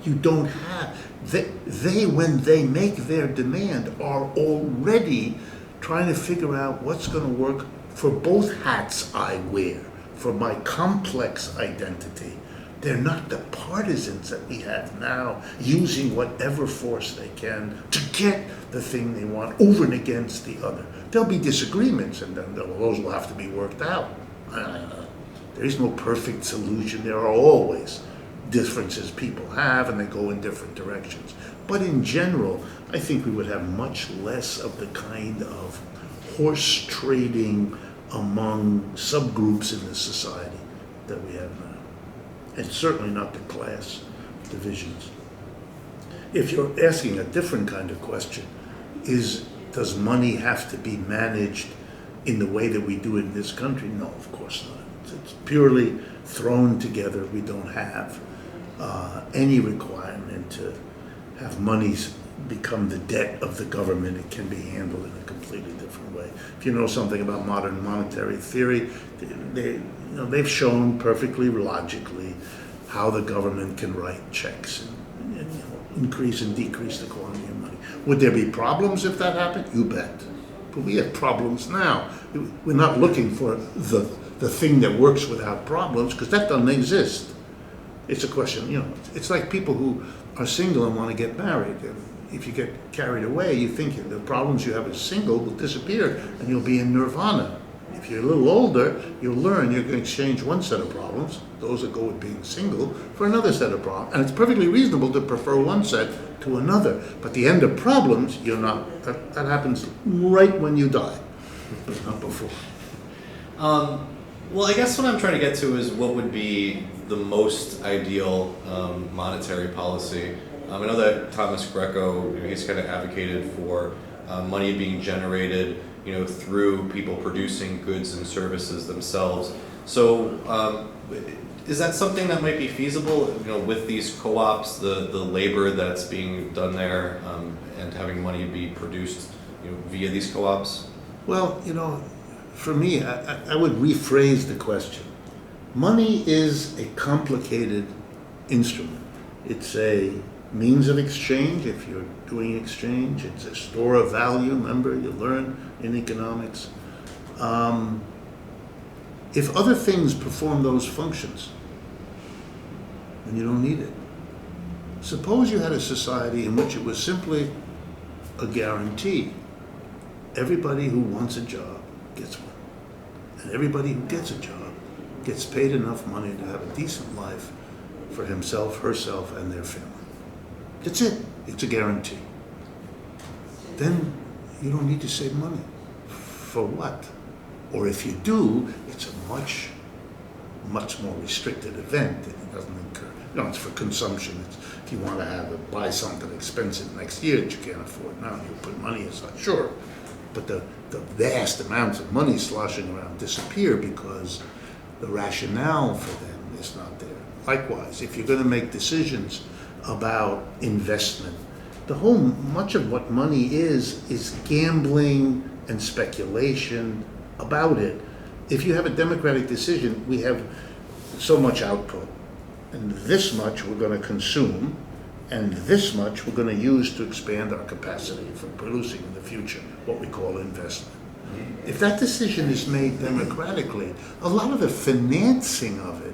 You don't have, they when they make their demand are already trying to figure out what's going to work for both hats I wear, for my complex identity. They're not the partisans that we have now, using whatever force they can to get the thing they want over and against the other. There'll be disagreements, and then those will have to be worked out. There is no perfect solution. There are always differences people have, and they go in different directions. But in general, I think we would have much less of the kind of horse trading among subgroups in the society that we have now. And certainly not the class divisions. If you're asking a different kind of question, does money have to be managed in the way that we do it in this country? No, of course not. It's purely thrown together. We don't have any requirement to have monies become the debt of the government. It can be handled in a completely different way. If you know something about modern monetary theory, they've shown perfectly logically how the government can write checks and increase and decrease the quantity of money. Would there be problems if that happened? You bet. But we have problems now. We're not looking for the thing that works without problems, because that doesn't exist. It's a question, it's like people who are single and want to get married. If you get carried away, you think the problems you have as single will disappear and you'll be in nirvana. If you're a little older, you'll learn you're going to exchange one set of problems, those that go with being single, for another set of problems. And it's perfectly reasonable to prefer one set to another. But the end of problems, you're not. That happens right when you die, but not before. Well, I guess what I'm trying to get to is what would be the most ideal monetary policy. I know that Thomas Greco, he's kind of advocated for money being generated, through people producing goods and services themselves. So, is that something that might be feasible? With these co-ops, the labor that's being done there, and having money be produced, via these co-ops. Well, for me, I would rephrase the question. Money is a complicated instrument. It's a means of exchange if you're doing exchange. It's a store of value. Remember, you learn in economics. If other things perform those functions, then you don't need it. Suppose you had a society in which it was simply a guarantee. Everybody who wants a job gets one. And everybody who gets a job gets paid enough money to have a decent life for himself, herself, and their family. That's it. It's a guarantee. Then you don't need to save money. For what? Or if you do, it's a much more restricted event. It doesn't incur. It's for consumption. It's, if you want to buy something expensive next year that you can't afford now, you put money aside. Sure. But the vast amounts of money sloshing around disappear because the rationale for them is not there. Likewise, if you're going to make decisions about investment, much of what money is gambling and speculation about it. If you have a democratic decision, we have so much output, and this much we're going to consume, and this much we're going to use to expand our capacity for producing in the future, what we call investment. If that decision is made democratically, a lot of the financing of it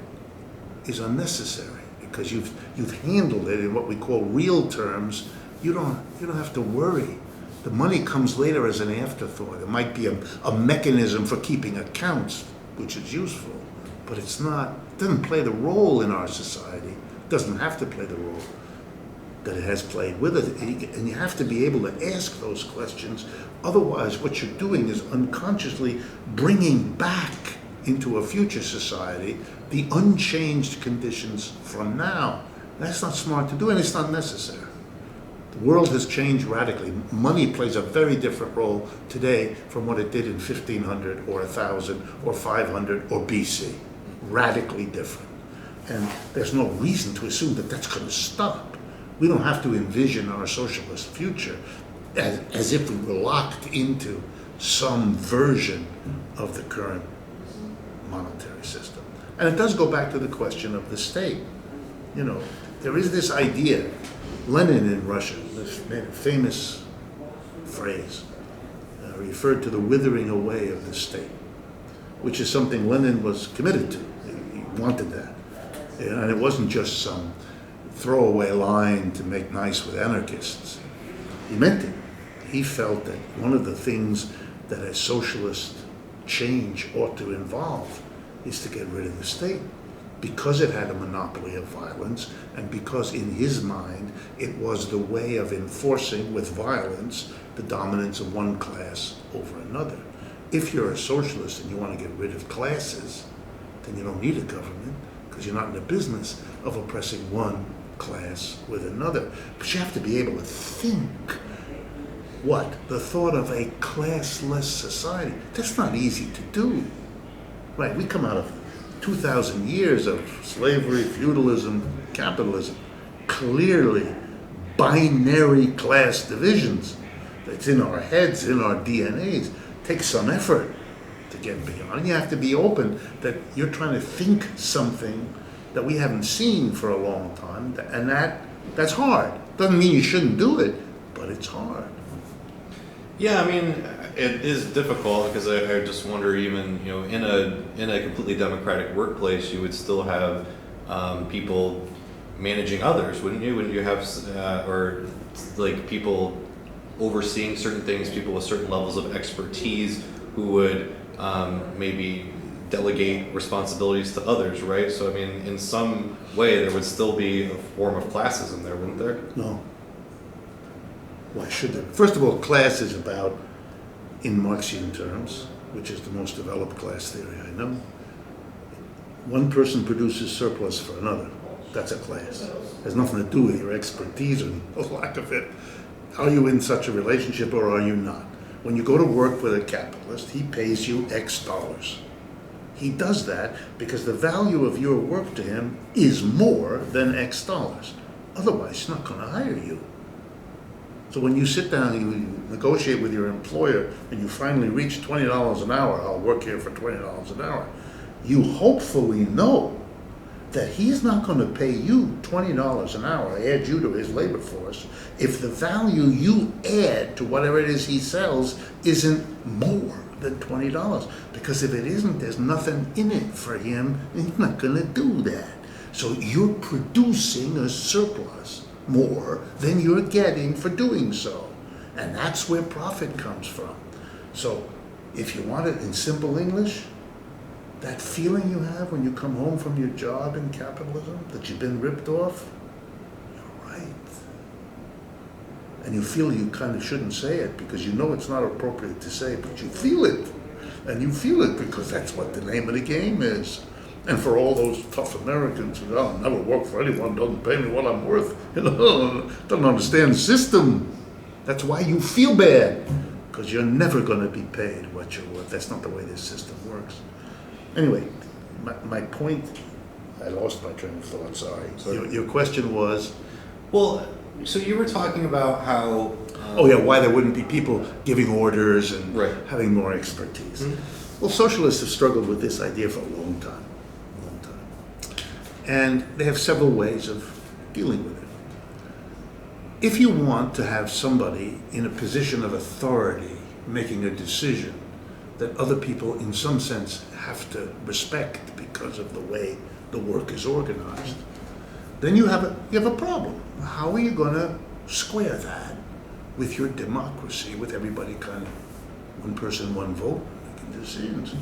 is unnecessary because you've handled it in what we call real terms. You don't have to worry. The money comes later as an afterthought. It might be a mechanism for keeping accounts, which is useful, but it doesn't play the role in our society. It doesn't have to play the role that it has played with it. And you have to be able to ask those questions. Otherwise, what you're doing is unconsciously bringing back into a future society the unchanged conditions from now. That's not smart to do, and it's not necessary. The world has changed radically. Money plays a very different role today from what it did in 1500 or 1000 or 500 or BC. Radically different. And there's no reason to assume that that's going to stop. We don't have to envision our socialist future as if we were locked into some version of the current monetary system. And it does go back to the question of the state. There is this idea, Lenin in Russia, this famous phrase, referred to the withering away of the state, which is something Lenin was committed to. He wanted that. And it wasn't just some throwaway line to make nice with anarchists. He meant it. He felt that one of the things that a socialist change ought to involve is to get rid of the state, because it had a monopoly of violence, and because in his mind it was the way of enforcing with violence the dominance of one class over another. If you're a socialist and you want to get rid of classes, then you don't need a government, because you're not in the business of oppressing one class with another. But you have to be able to think. What? The thought of a classless society. That's not easy to do. Right, we come out of 2,000 years of slavery, feudalism, capitalism. Clearly binary class divisions. That's in our heads, in our DNAs. It takes some effort to get beyond. You have to be open that you're trying to think something that we haven't seen for a long time, and that's hard. Doesn't mean you shouldn't do it, but it's hard. Yeah, I mean, it is difficult because I just wonder, even in a completely democratic workplace, you would still have people managing others, wouldn't you? Wouldn't you have or like people overseeing certain things, people with certain levels of expertise who would maybe delegate responsibilities to others, right? So I mean, in some way, there would still be a form of classism there, wouldn't there? No. Why should there? First of all, class is about, in Marxian terms, which is the most developed class theory I know, one person produces surplus for another. That's a class. It has nothing to do with your expertise or the lack of it. Are you in such a relationship or are you not? When you go to work with a capitalist, he pays you X dollars. He does that because the value of your work to him is more than X dollars. Otherwise, he's not going to hire you. So when you sit down and you negotiate with your employer and you finally reach $20 an hour, I'll work here for $20 an hour, you hopefully know that he's not going to pay you $20 an hour, add you to his labor force, if the value you add to whatever it is he sells isn't more than $20. Because if it isn't, there's nothing in it for him, and he's not going to do that. So you're producing a surplus more than you're getting for doing so. And that's where profit comes from. So if you want it in simple English, that feeling you have when you come home from your job in capitalism, that you've been ripped off, you're right. And you feel you kind of shouldn't say it because you know it's not appropriate to say, but you feel it. And you feel it because that's what the name of the game is. And for all those tough Americans who I'll never work for anyone, doesn't pay me what I'm worth, don't understand the system. That's why you feel bad, because you're never going to be paid what you're worth. That's not the way this system works. Anyway, my point, I lost my train of thought, sorry. Your question was? Well, so you were talking about how... why there wouldn't be people giving orders and having more expertise. Mm-hmm. Well, socialists have struggled with this idea for a long time. And they have several ways of dealing with it. If you want to have somebody in a position of authority making a decision that other people in some sense have to respect because of the way the work is organized, then you have a problem. How are you going to square that with your democracy, with everybody kind of one person, one vote making decisions?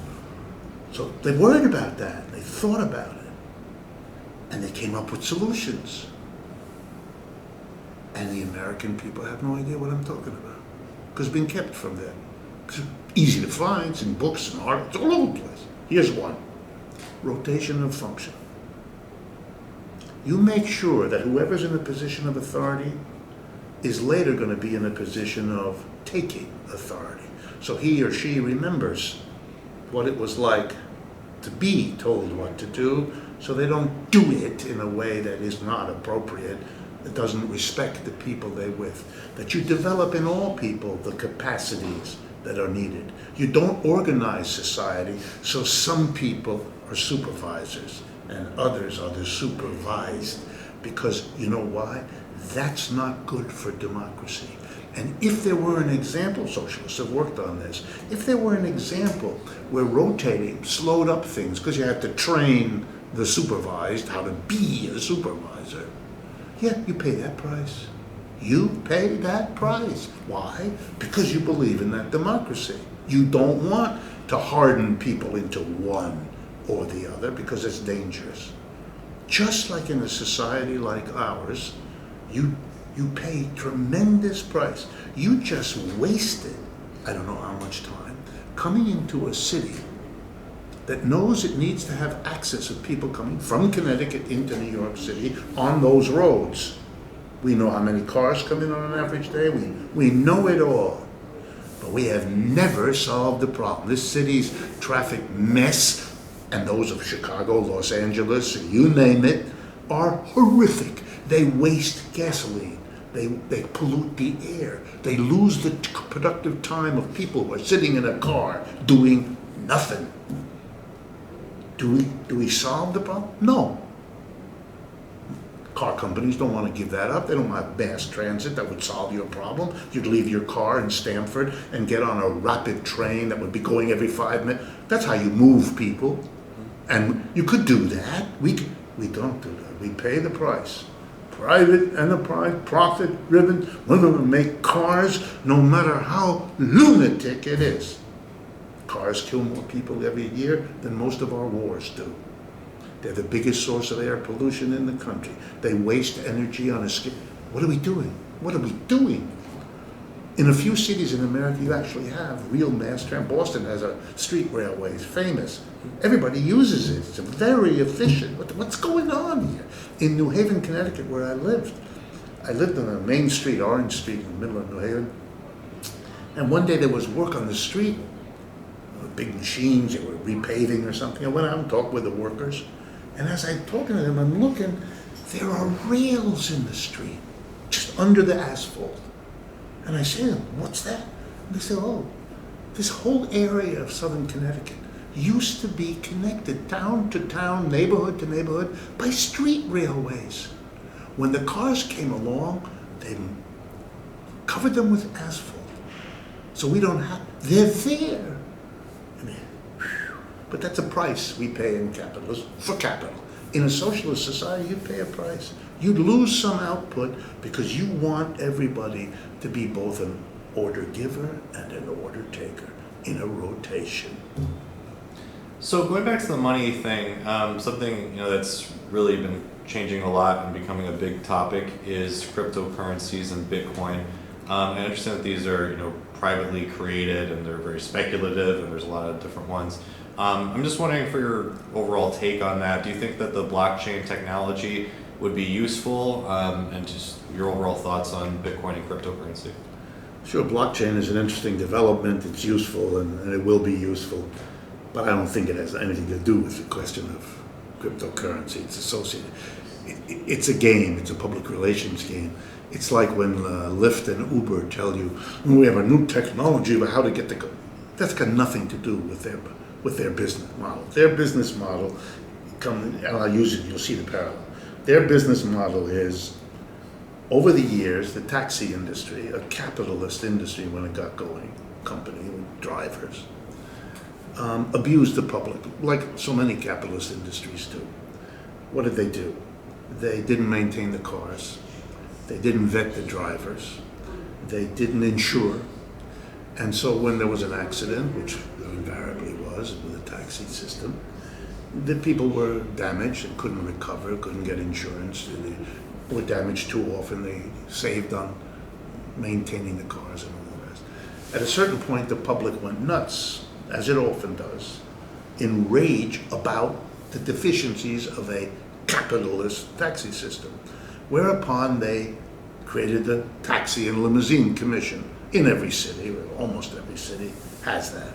So they worried about that. They thought about it. And they came up with solutions. And the American people have no idea what I'm talking about, because it's been kept from them. It's easy to find, it's in books and articles, all over the place. Here's one: rotation of function. You make sure that whoever's in a position of authority is later going to be in a position of taking authority. So he or she remembers what it was like to be told what to do, so they don't do it in a way that is not appropriate, that doesn't respect the people they're with. That you develop in all people the capacities that are needed. You don't organize society so some people are supervisors and others are the supervised, because you know why? That's not good for democracy. And if there were an example, socialists have worked on this, if there were an example where rotating slowed up things because you had to train the supervised how to be a supervisor, yeah, you pay that price. You pay that price. Why? Because you believe in that democracy. You don't want to harden people into one or the other because it's dangerous. Just like in a society like ours, you pay tremendous price. You just wasted, I don't know how much time, coming into a city that knows it needs to have access of people coming from Connecticut into New York City on those roads. We know how many cars come in on an average day. We know it all. But we have never solved the problem. This city's traffic mess, and those of Chicago, Los Angeles, you name it, are horrific. They waste gasoline. They pollute the air. They lose the productive time of people who are sitting in a car doing nothing. Do we solve the problem? No. Car companies don't want to give that up. They don't have mass transit that would solve your problem. You'd leave your car in Stamford and get on a rapid train that would be going every 5 minutes. That's how you move people. And you could do that. We don't do that. We pay the price. Private enterprise, profit-driven. We're going to make cars no matter how lunatic it is. Cars kill more people every year than most of our wars do. They're the biggest source of air pollution in the country. They waste energy on a scale. What are we doing? What are we doing? In a few cities in America, you actually have real mass transit. Boston has a street railway, it's famous. Everybody uses it. It's very efficient. What's going on here? In New Haven, Connecticut, where I lived on a main street, Orange Street, in the middle of New Haven. And one day there was work on the street. Big machines, they were repaving or something. I went out and talked with the workers. And as I'm talking to them, I'm looking, there are rails in the street, just under the asphalt. And I say to them, what's that? And they say, oh, this whole area of southern Connecticut used to be connected town to town, neighborhood to neighborhood by street railways. When the cars came along, they covered them with asphalt. So we don't have, they're there. But that's a price we pay in capitalism, for capital. In a socialist society, you pay a price. You'd lose some output because you want everybody to be both an order giver and an order taker in a rotation. So going back to the money thing, something that's really been changing a lot and becoming a big topic is cryptocurrencies and Bitcoin. I understand that these are privately created and they're very speculative and there's a lot of different ones. I'm just wondering for your overall take on that. Do you think that the blockchain technology would be useful, and just your overall thoughts on Bitcoin and cryptocurrency? Sure, blockchain is an interesting development. It's useful and it will be useful, but I don't think it has anything to do with the question of cryptocurrency. It's associated. It's a game. It's a public relations game. It's like when Lyft and Uber tell you, we have a new technology about how to get the... That's got nothing to do with their business model. Their business model, and I'll use it, you'll see the parallel. Their business model is, over the years, the taxi industry, a capitalist industry when it got going, company with drivers, abused the public, like so many capitalist industries do. What did they do? They didn't maintain the cars. They didn't vet the drivers. They didn't insure. And so when there was an accident, which there invariably was with the taxi system, the people were damaged and couldn't recover, couldn't get insurance. They were damaged too often. They saved on maintaining the cars and all the rest. At a certain point, the public went nuts, as it often does, in rage about the deficiencies of a capitalist taxi system, whereupon they created the Taxi and Limousine Commission in every city, or almost every city has that.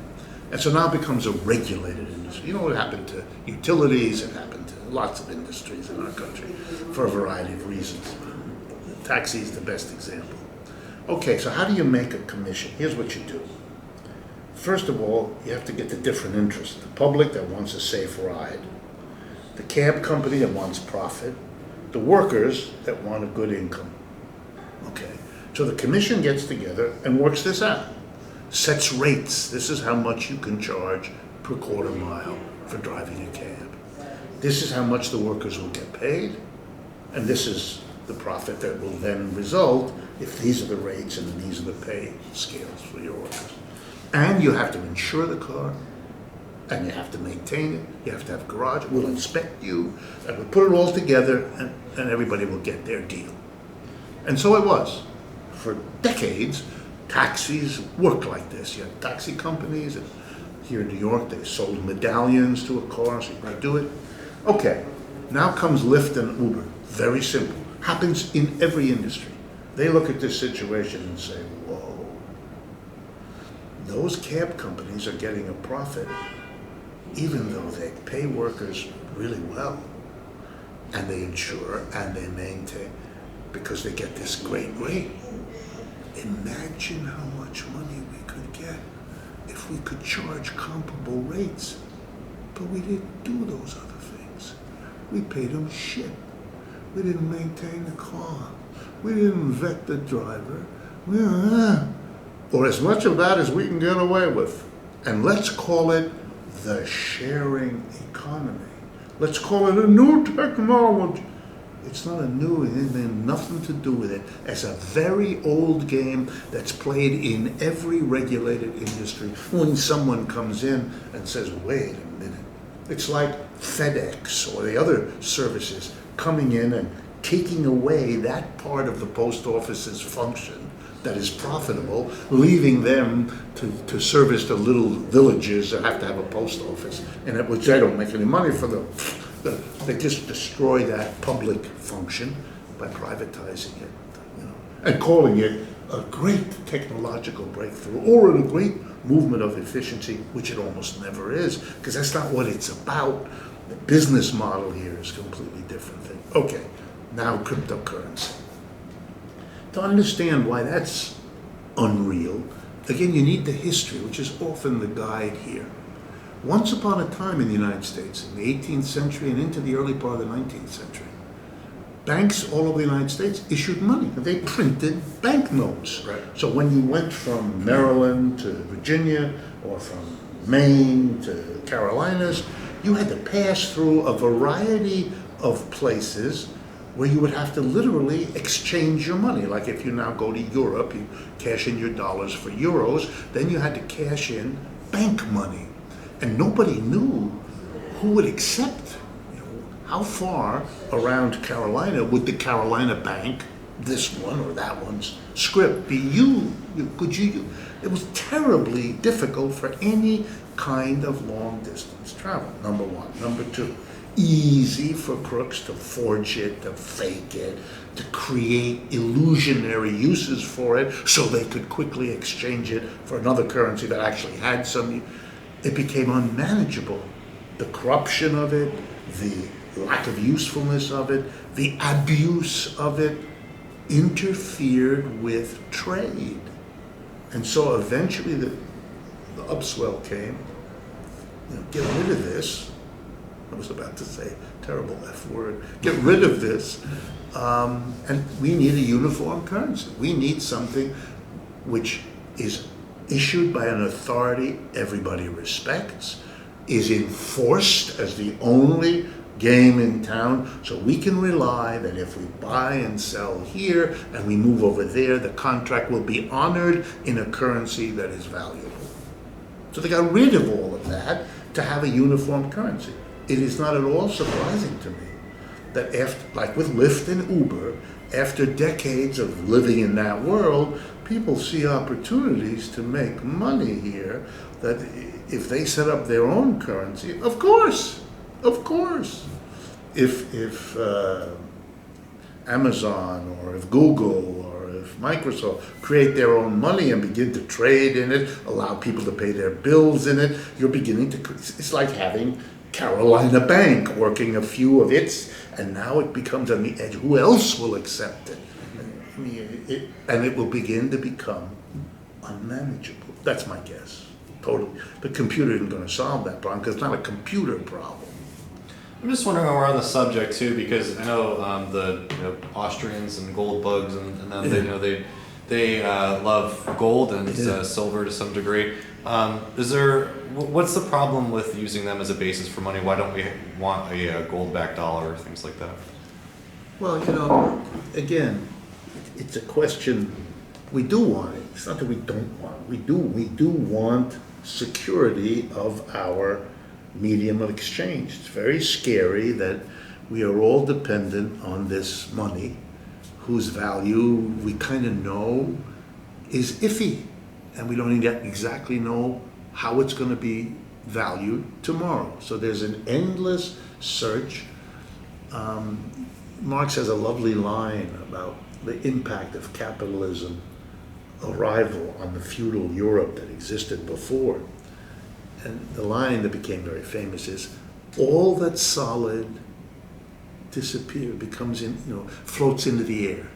And so now it becomes a regulated industry. You know what happened to utilities, it happened to lots of industries in our country for a variety of reasons. Taxi is the best example. Okay, so how do you make a commission? Here's what you do. First of all, you have to get the different interests. The public that wants a safe ride, the cab company that wants profit, the workers that want a good income. Okay, so the commission gets together and works this out, sets rates. This is how much you can charge per quarter mile for driving a cab. This is how much the workers will get paid, and this is the profit that will then result if these are the rates and these are the pay scales for your workers. And you have to insure the car, and you have to maintain it, you have to have a garage, we'll inspect you, and we'll put it all together, and everybody will get their deal. And so it was. For decades, taxis worked like this. You had taxi companies, and here in New York, they sold medallions to a car, so you could do it. Okay, now comes Lyft and Uber. Very simple. Happens in every industry. They look at this situation and say, whoa, those cab companies are getting a profit even though they pay workers really well, and they insure and they maintain, because they get this great rate. Imagine how much money we could get if we could charge comparable rates. But we didn't do those other things. We paid them shit. We didn't maintain the car. We didn't vet the driver. Or as much of that as we can get away with. And let's call it the sharing economy. Let's call it a new technology. It's not a new, it has nothing to do with it. It's a very old game that's played in every regulated industry. When someone comes in and says, wait a minute, it's like FedEx or the other services coming in and taking away that part of the post office's function that is profitable, leaving them to service the little villages that have to have a post office, and at which they don't make any money for them. They just destroy that public function by privatizing it, and calling it a great technological breakthrough or a great movement of efficiency, which it almost never is, because that's not what it's about. The business model here is a completely different thing. Okay, now cryptocurrency. To understand why that's unreal, again, you need the history, which is often the guide here. Once upon a time in the United States, in the 18th century and into the early part of the 19th century, banks all over the United States issued money. They printed banknotes. Right. So when you went from Maryland to Virginia or from Maine to Carolinas, you had to pass through a variety of places where you would have to literally exchange your money. Like if you now go to Europe, you cash in your dollars for euros, then you had to cash in bank money. And nobody knew who would accept, how far around Carolina would the Carolina bank, this one or that one's script be it was terribly difficult for any kind of long distance travel, number one. Number two, easy for crooks to forge it, to fake it, to create illusionary uses for it so they could quickly exchange it for another currency that actually had some. It became unmanageable. The corruption of it, the lack of usefulness of it, the abuse of it interfered with trade. And so eventually the upswell came. Get rid of this. I was about to say terrible F word. Get rid of this. And we need a uniform currency. We need something which is issued by an authority everybody respects, is enforced as the only game in town, so we can rely that if we buy and sell here and we move over there, the contract will be honored in a currency that is valuable. So they got rid of all of that to have a uniform currency. It is not at all surprising to me that after, like with Lyft and Uber, after decades of living in that world, people see opportunities to make money here, that if they set up their own currency, of course, if Amazon or if Google or if Microsoft create their own money and begin to trade in it, allow people to pay their bills in it, you're beginning to, it's like having Carolina Bank working a few of its, and now it becomes on the edge. Who else will accept it? And it will begin to become unmanageable. That's my guess. Totally. The computer isn't going to solve that problem because it's not a computer problem. I'm just wondering while we're on the subject too, because I know the Austrians and gold bugs, and then they love gold and silver to some degree. What's the problem with using them as a basis for money? Why don't we want a gold-backed dollar or things like that? Well, again, it's a question. We do want it. It's not that we don't want it. We do want security of our medium of exchange. It's very scary that we are all dependent on this money whose value we kind of know is iffy, and we don't even exactly know how it's going to be valued tomorrow. So there's an endless search. Marx has a lovely line about the impact of capitalism arrival on the feudal Europe that existed before. And the line that became very famous is, all that's solid disappears, floats into the air.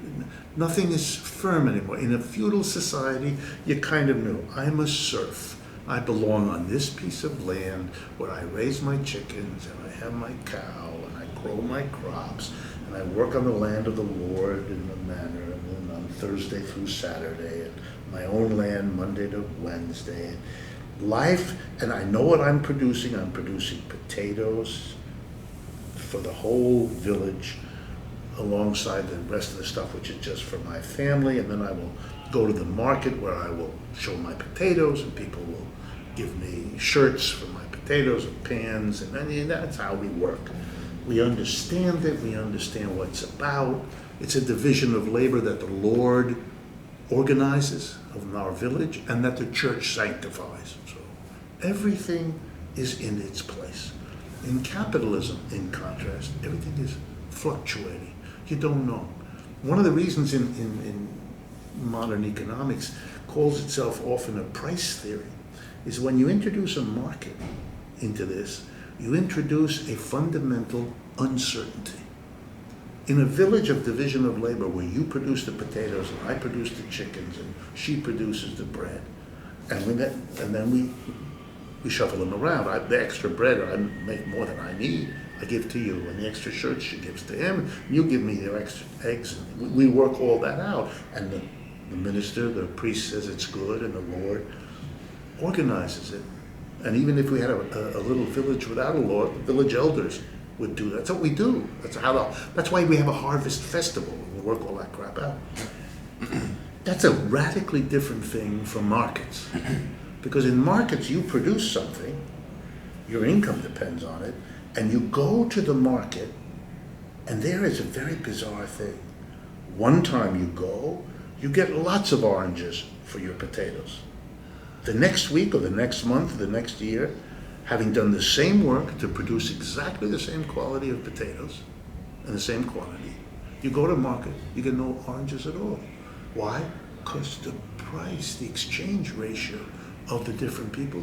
Nothing is firm anymore. In a feudal society, you kind of knew, I'm a serf. I belong on this piece of land where I raise my chickens and I have my cow and I grow my crops and I work on the land of the Lord in the manor, and then on Thursday through Saturday, and my own land Monday to Wednesday. Life, and I know what I'm producing. I'm producing potatoes for the whole village alongside the rest of the stuff which is just for my family, and then I will go to the market where I will show my potatoes and people will give me shirts for my potatoes and pans, and that's how we work. We understand it, we understand what it's about. It's a division of labor that the Lord organizes of our village and that the church sanctifies. So everything is in its place. In capitalism, in contrast, everything is fluctuating. You don't know. One of the reasons in modern economics calls itself often a price theory is when you introduce a market into this, you introduce a fundamental uncertainty. In a village of division of labor where you produce the potatoes and I produce the chickens and she produces the bread, and then we We shuffle them around. The extra bread, I make more than I need, I give to you. And the extra shirt she gives to him, you give me the extra eggs. We work all that out. And the minister, the priest says it's good, and the Lord organizes it. And even if we had a little village without a Lord, the village elders would do that. That's what we do. That's why we have a harvest festival. We work all that crap out. That's a radically different thing from markets. Because in markets, you produce something, your income depends on it, and you go to the market, and there is a very bizarre thing. One time you go, you get lots of oranges for your potatoes. The next week or the next month or the next year, having done the same work to produce exactly the same quality of potatoes and the same quantity, you go to market, you get no oranges at all. Why? Because the price, the exchange ratio of the different people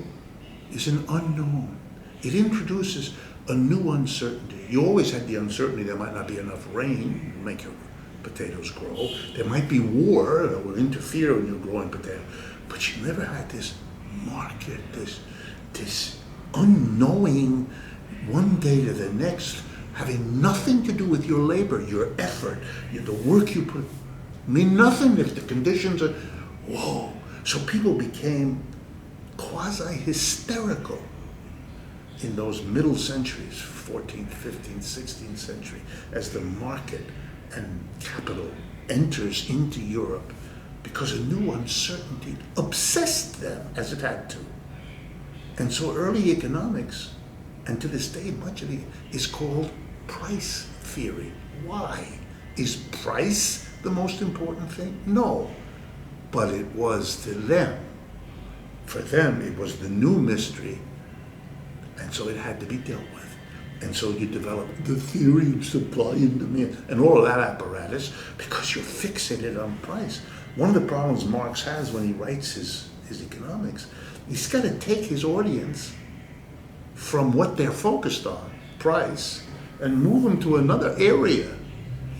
is an unknown. It introduces a new uncertainty. You always had the uncertainty there might not be enough rain to make your potatoes grow. There might be war that will interfere in your growing potato. But you never had this market, this unknowing one day to the next, having nothing to do with your labor, your effort, the work you put, mean nothing if the conditions are, whoa. So people became quasi-hysterical in those middle centuries, 14th, 15th, 16th century, as the market and capital enters into Europe, because a new uncertainty obsessed them as it had to. And so early economics, and to this day much of it, is called price theory. Why? Is price the most important thing? No. But it was to them. For them, it was the new mystery, and so it had to be dealt with. And so you develop the theory of supply and demand and all of that apparatus because you're fixated on price. One of the problems Marx has when he writes his economics, he's got to take his audience from what they're focused on, price, and move them to another area,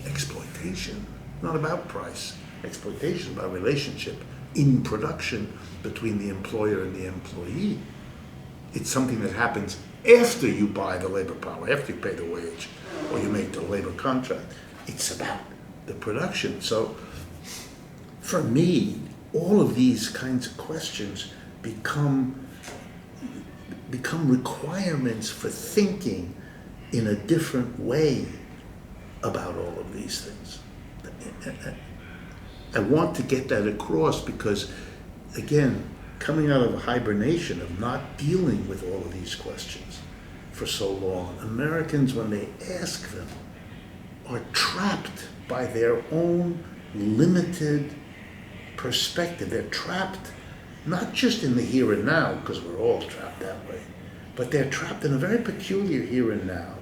exploitation. Not about price. Exploitation about relationship in production between the employer and the employee. It's something that happens after you buy the labor power, after you pay the wage, or you make the labor contract. It's about the production. So for me, all of these kinds of questions become requirements for thinking in a different way about all of these things. I want to get that across because, again, coming out of a hibernation of not dealing with all of these questions for so long, Americans, when they ask them, are trapped by their own limited perspective. They're trapped not just in the here and now, because we're all trapped that way, but they're trapped in a very peculiar here and now,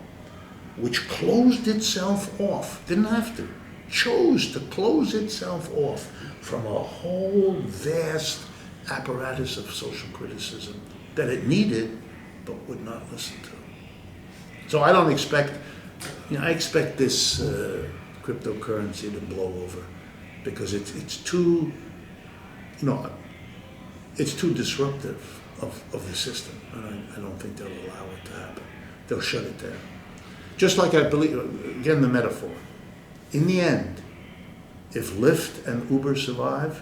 which closed itself off, didn't have to, chose to close itself off from a whole vast apparatus of social criticism that it needed but would not listen to. So I don't expect, I expect this cryptocurrency to blow over because it's too, it's too disruptive of the system, and I don't think they'll allow it to happen. They'll shut it down. Just like I believe, again, the metaphor. In the end, if Lyft and Uber survive,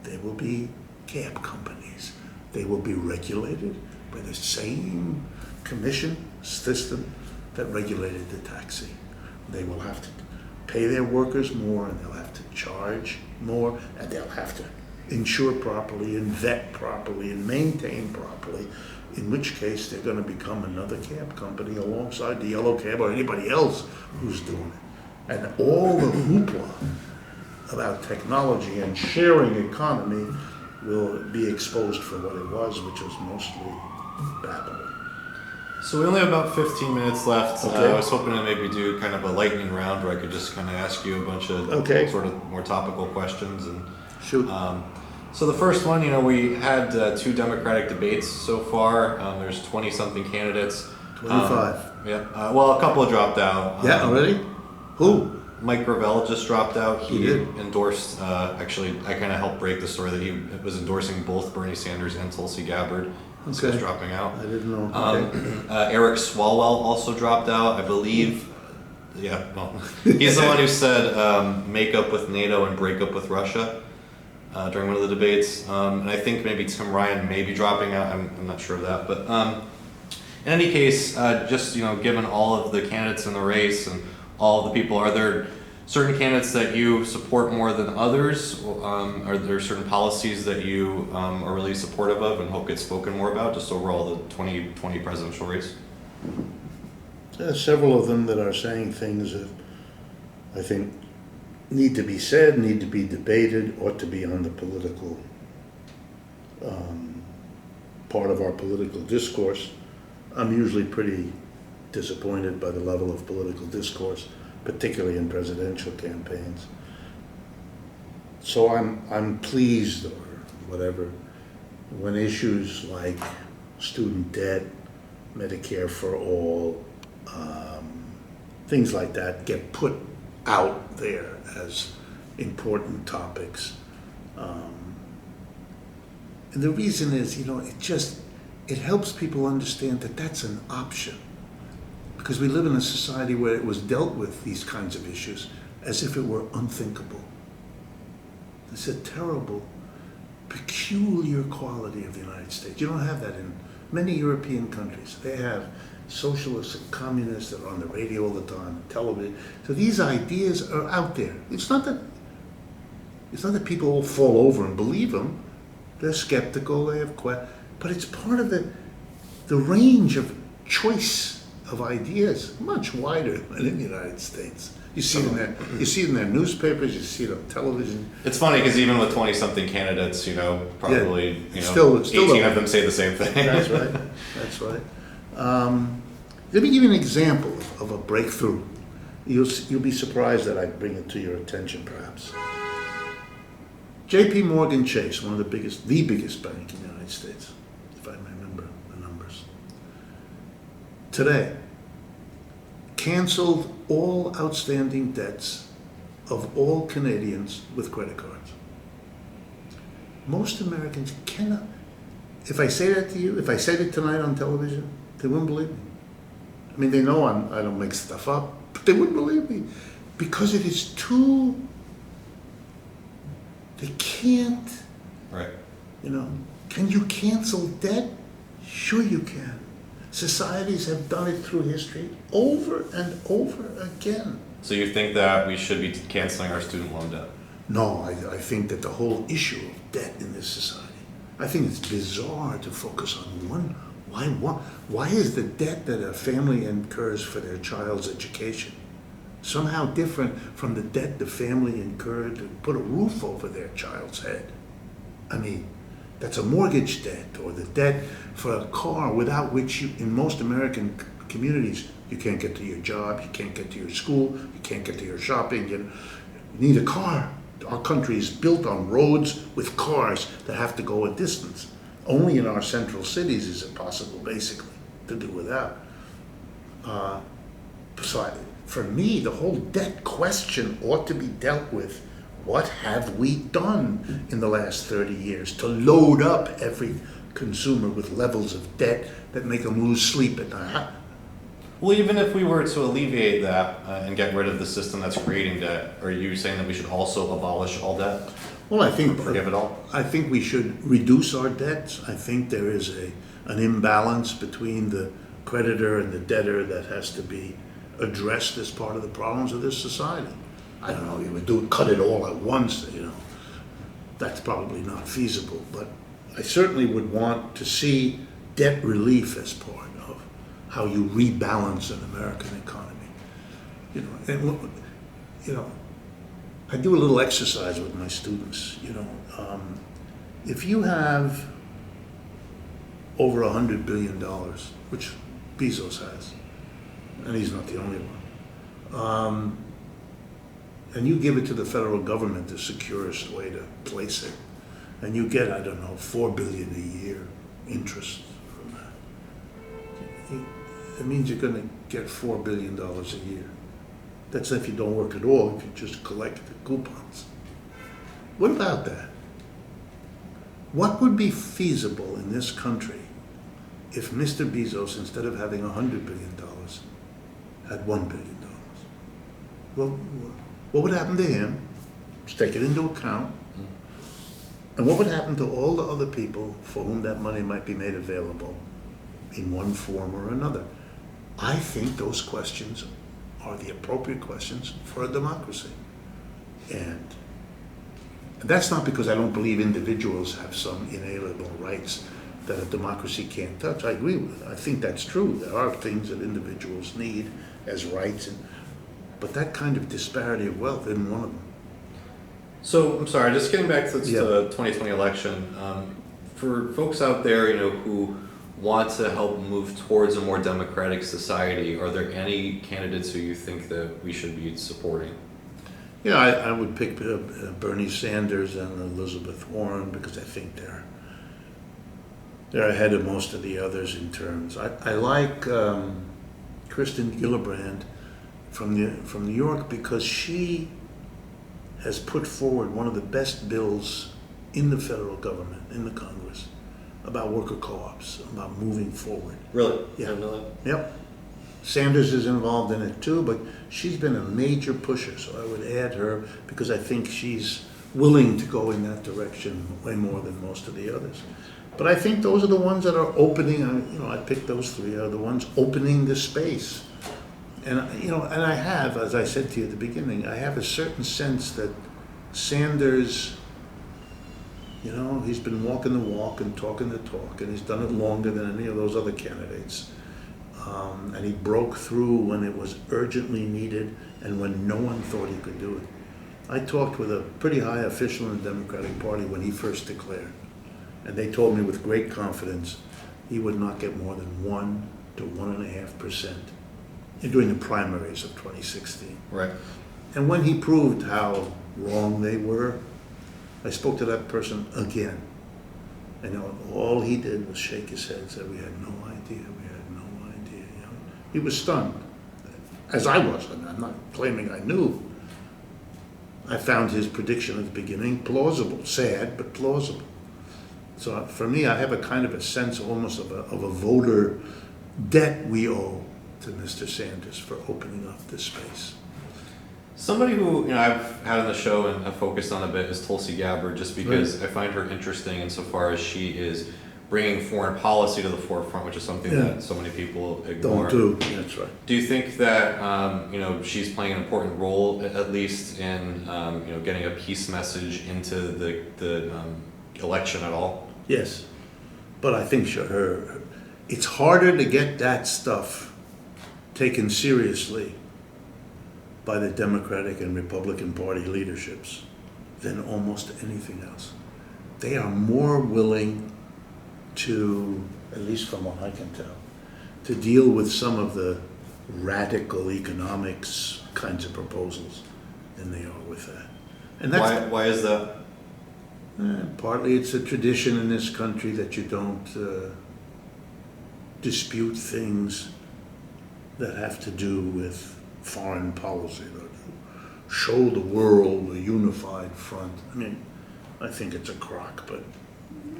they will be cab companies. They will be regulated by the same commission system that regulated the taxi. They will have to pay their workers more, and they'll have to charge more, and they'll have to insure properly and vet properly and maintain properly, in which case they're going to become another cab company alongside the yellow cab or anybody else who's doing it. And all the hoopla about technology and sharing economy will be exposed for what it was, which was mostly babble. So we only have about 15 minutes left. Okay. I was hoping to maybe do kind of a lightning round where I could just kind of ask you a bunch of sort of more topical questions. And Shoot. So the first one, we had 2 Democratic debates so far. There's 20-something candidates. 25. Yeah. Well, a couple dropped out. Yeah, already? Who? Mike Gravel just dropped out. He did? Endorsed, actually, I kind of helped break the story that he was endorsing both Bernie Sanders and Tulsi Gabbard So he's dropping out. I didn't know. Okay. Eric Swalwell also dropped out, I believe. Yeah, well, he's the one who said make up with NATO and break up with Russia during one of the debates. And I think maybe Tim Ryan may be dropping out. I'm not sure of that. But in any case, just given all of the candidates in the race and all of the people, are there certain candidates that you support more than others? Are there certain policies that you are really supportive of and hope get spoken more about, just overall the 2020 presidential race? There are several of them that are saying things that I think need to be said, need to be debated, ought to be on the political part of our political discourse. I'm usually pretty disappointed by the level of political discourse, particularly in presidential campaigns. So I'm pleased, or whatever, when issues like student debt, Medicare for all, things like that get put out there as important topics. And the reason is, it helps people understand that that's an option. Because we live in a society where it was dealt with, these kinds of issues, as if it were unthinkable. It's a terrible, peculiar quality of the United States. You don't have that in many European countries. They have socialists and communists that are on the radio all the time, television. So these ideas are out there. It's not that people all fall over and believe them. They're skeptical, they have questions. But it's part of the range of choice of ideas, much wider than in the United States. You see it in their newspapers, you see it on television. It's funny because even with 20-something candidates, probably still 18 of them say the same thing. That's right. That's right. Let me give you an example of a breakthrough. You'll be surprised that I bring it to your attention, perhaps. J.P. Morgan Chase, the biggest bank in the United States, if I remember the numbers, today canceled all outstanding debts of all Canadians with credit cards. Most Americans cannot. If I say that to you, if I said it tonight on television, they wouldn't believe me. I mean, they know I don't make stuff up, but they wouldn't believe me because it is too. They can't. Right. Can you cancel debt? Sure you can. Societies have done it through history over and over again. So you think that we should be canceling our student loan debt? No, I think that the whole issue of debt in this society, I think it's bizarre to focus on one. Why is the debt that a family incurs for their child's education somehow different from the debt the family incurred to put a roof over their child's head? I mean, that's a mortgage debt, or the debt for a car without which in most American communities, you can't get to your job, you can't get to your school, you can't get to your shopping, you need a car. Our country is built on roads with cars that have to go a distance. Only in our central cities is it possible, basically, to do without. So for me, the whole debt question ought to be dealt with. What have we done in the last 30 years to load up every consumer with levels of debt that make them lose sleep at night? Well, even if we were to alleviate that and get rid of the system that's creating debt, are you saying that we should also abolish all debt? Well, I think forgive it all. I think we should reduce our debts. I think there is an imbalance between the creditor and the debtor that has to be addressed as part of the problems of this society. I don't know, you would cut it all at once, that's probably not feasible, but I certainly would want to see debt relief as part of how you rebalance an American economy. I do a little exercise with my students, if you have over $100 billion, which Bezos has, and he's not the only one, and you give it to the federal government, the securest way to place it, and you get, $4 billion a year interest from that. It means you're going to get $4 billion a year. That's if you don't work at all, if you just collect the coupons. What about that? What would be feasible in this country if Mr. Bezos, instead of having $100 billion, had $1 billion? Well, what would happen to him? Let's take it into account. And what would happen to all the other people for whom that money might be made available in one form or another? I think those questions are the appropriate questions for a democracy. And that's not because I don't believe individuals have some inalienable rights that a democracy can't touch. I agree with it. I think that's true. There are things that individuals need as rights, but that kind of disparity of wealth isn't one of them. So, I'm sorry, just getting back to the 2020 election, for folks out there, who want to help move towards a more democratic society, are there any candidates who you think that we should be supporting? Yeah, I would pick Bernie Sanders and Elizabeth Warren because I think they're ahead of most of the others in terms. I like Kristen Gillibrand from New York because she has put forward one of the best bills in the federal government, in the Congress, about worker co-ops, about moving forward. Really? Yeah. I didn't know that. Yep. Sanders is involved in it too, but she's been a major pusher, so I would add her because I think she's willing to go in that direction way more than most of the others. But I think those are the ones that are opening, I picked those three, are the ones opening the space. And, and I have, as I said to you at the beginning, I have a certain sense that Sanders, he's been walking the walk and talking the talk, and he's done it longer than any of those other candidates. And he broke through when it was urgently needed and when no one thought he could do it. I talked with a pretty high official in the Democratic Party when he first declared, and they told me with great confidence he would not get more than 1 to 1.5% during the primaries of 2016. Right. And when he proved how wrong they were, I spoke to that person again. And all he did was shake his head and said, we had no idea, we had no idea. He was stunned, as I was. I'm not claiming I knew. I found his prediction at the beginning plausible, sad, but plausible. So for me, I have a kind of a sense almost of a voter debt we owe to Mr. Sanders for opening up this space. Somebody who I've had on the show and I've focused on a bit is Tulsi Gabbard, just because I find her interesting insofar as she is bringing foreign policy to the forefront, which is something that so many people ignore. Don't do. That's right. Do you think that she's playing an important role, at least in getting a peace message into the election at all? Yes, but I think it's harder to get that stuff taken seriously by the Democratic and Republican Party leaderships than almost anything else. They are more willing to, at least from what I can tell, to deal with some of the radical economics kinds of proposals than they are with that. And that's why is that? Partly it's a tradition in this country that you don't dispute things that have to do with foreign policy, that show the world a unified front. I think it's a crock, but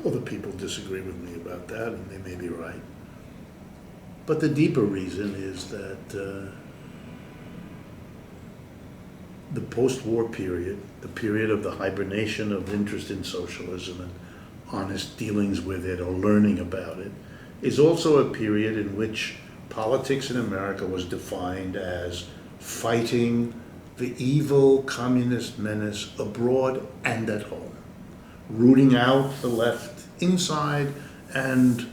other people disagree with me about that, and they may be right. But the deeper reason is that the post-war period, the period of the hibernation of interest in socialism and honest dealings with it or learning about it, is also a period in which politics in America was defined as fighting the evil communist menace abroad and at home, rooting out the left inside and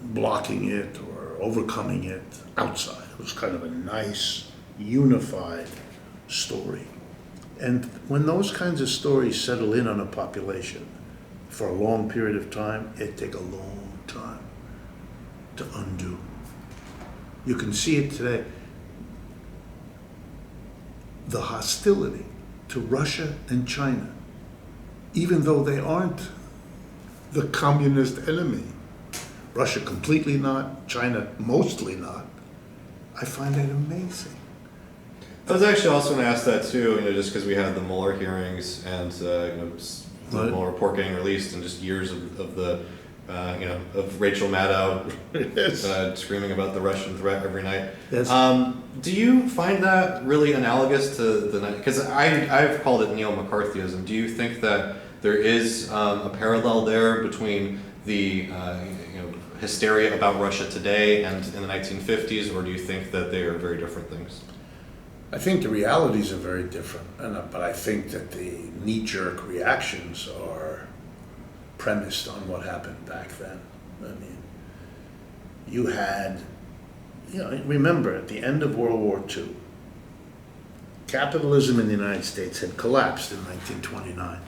blocking it or overcoming it outside. It was kind of a nice, unified story. And when those kinds of stories settle in on a population for a long period of time, it takes a long time to undo. You can see it today. The hostility to Russia and China, even though they aren't the communist enemy, Russia completely not, China mostly not, I find that amazing. I was actually also going to ask that too, just because we had the Mueller hearings and the Mueller report getting released and just years of the of Rachel Maddow Yes. screaming about the Russian threat every night. Yes. Do you find that really analogous to because I've called it Neo-McCarthyism. Do you think that there is a parallel there between the hysteria about Russia today and in the 1950s, or do you think that they are very different things? I think the realities are very different, but I think that the knee-jerk reactions are premised on what happened back then. I mean, you had, remember at the end of World War II, capitalism in the United States had collapsed in 1929.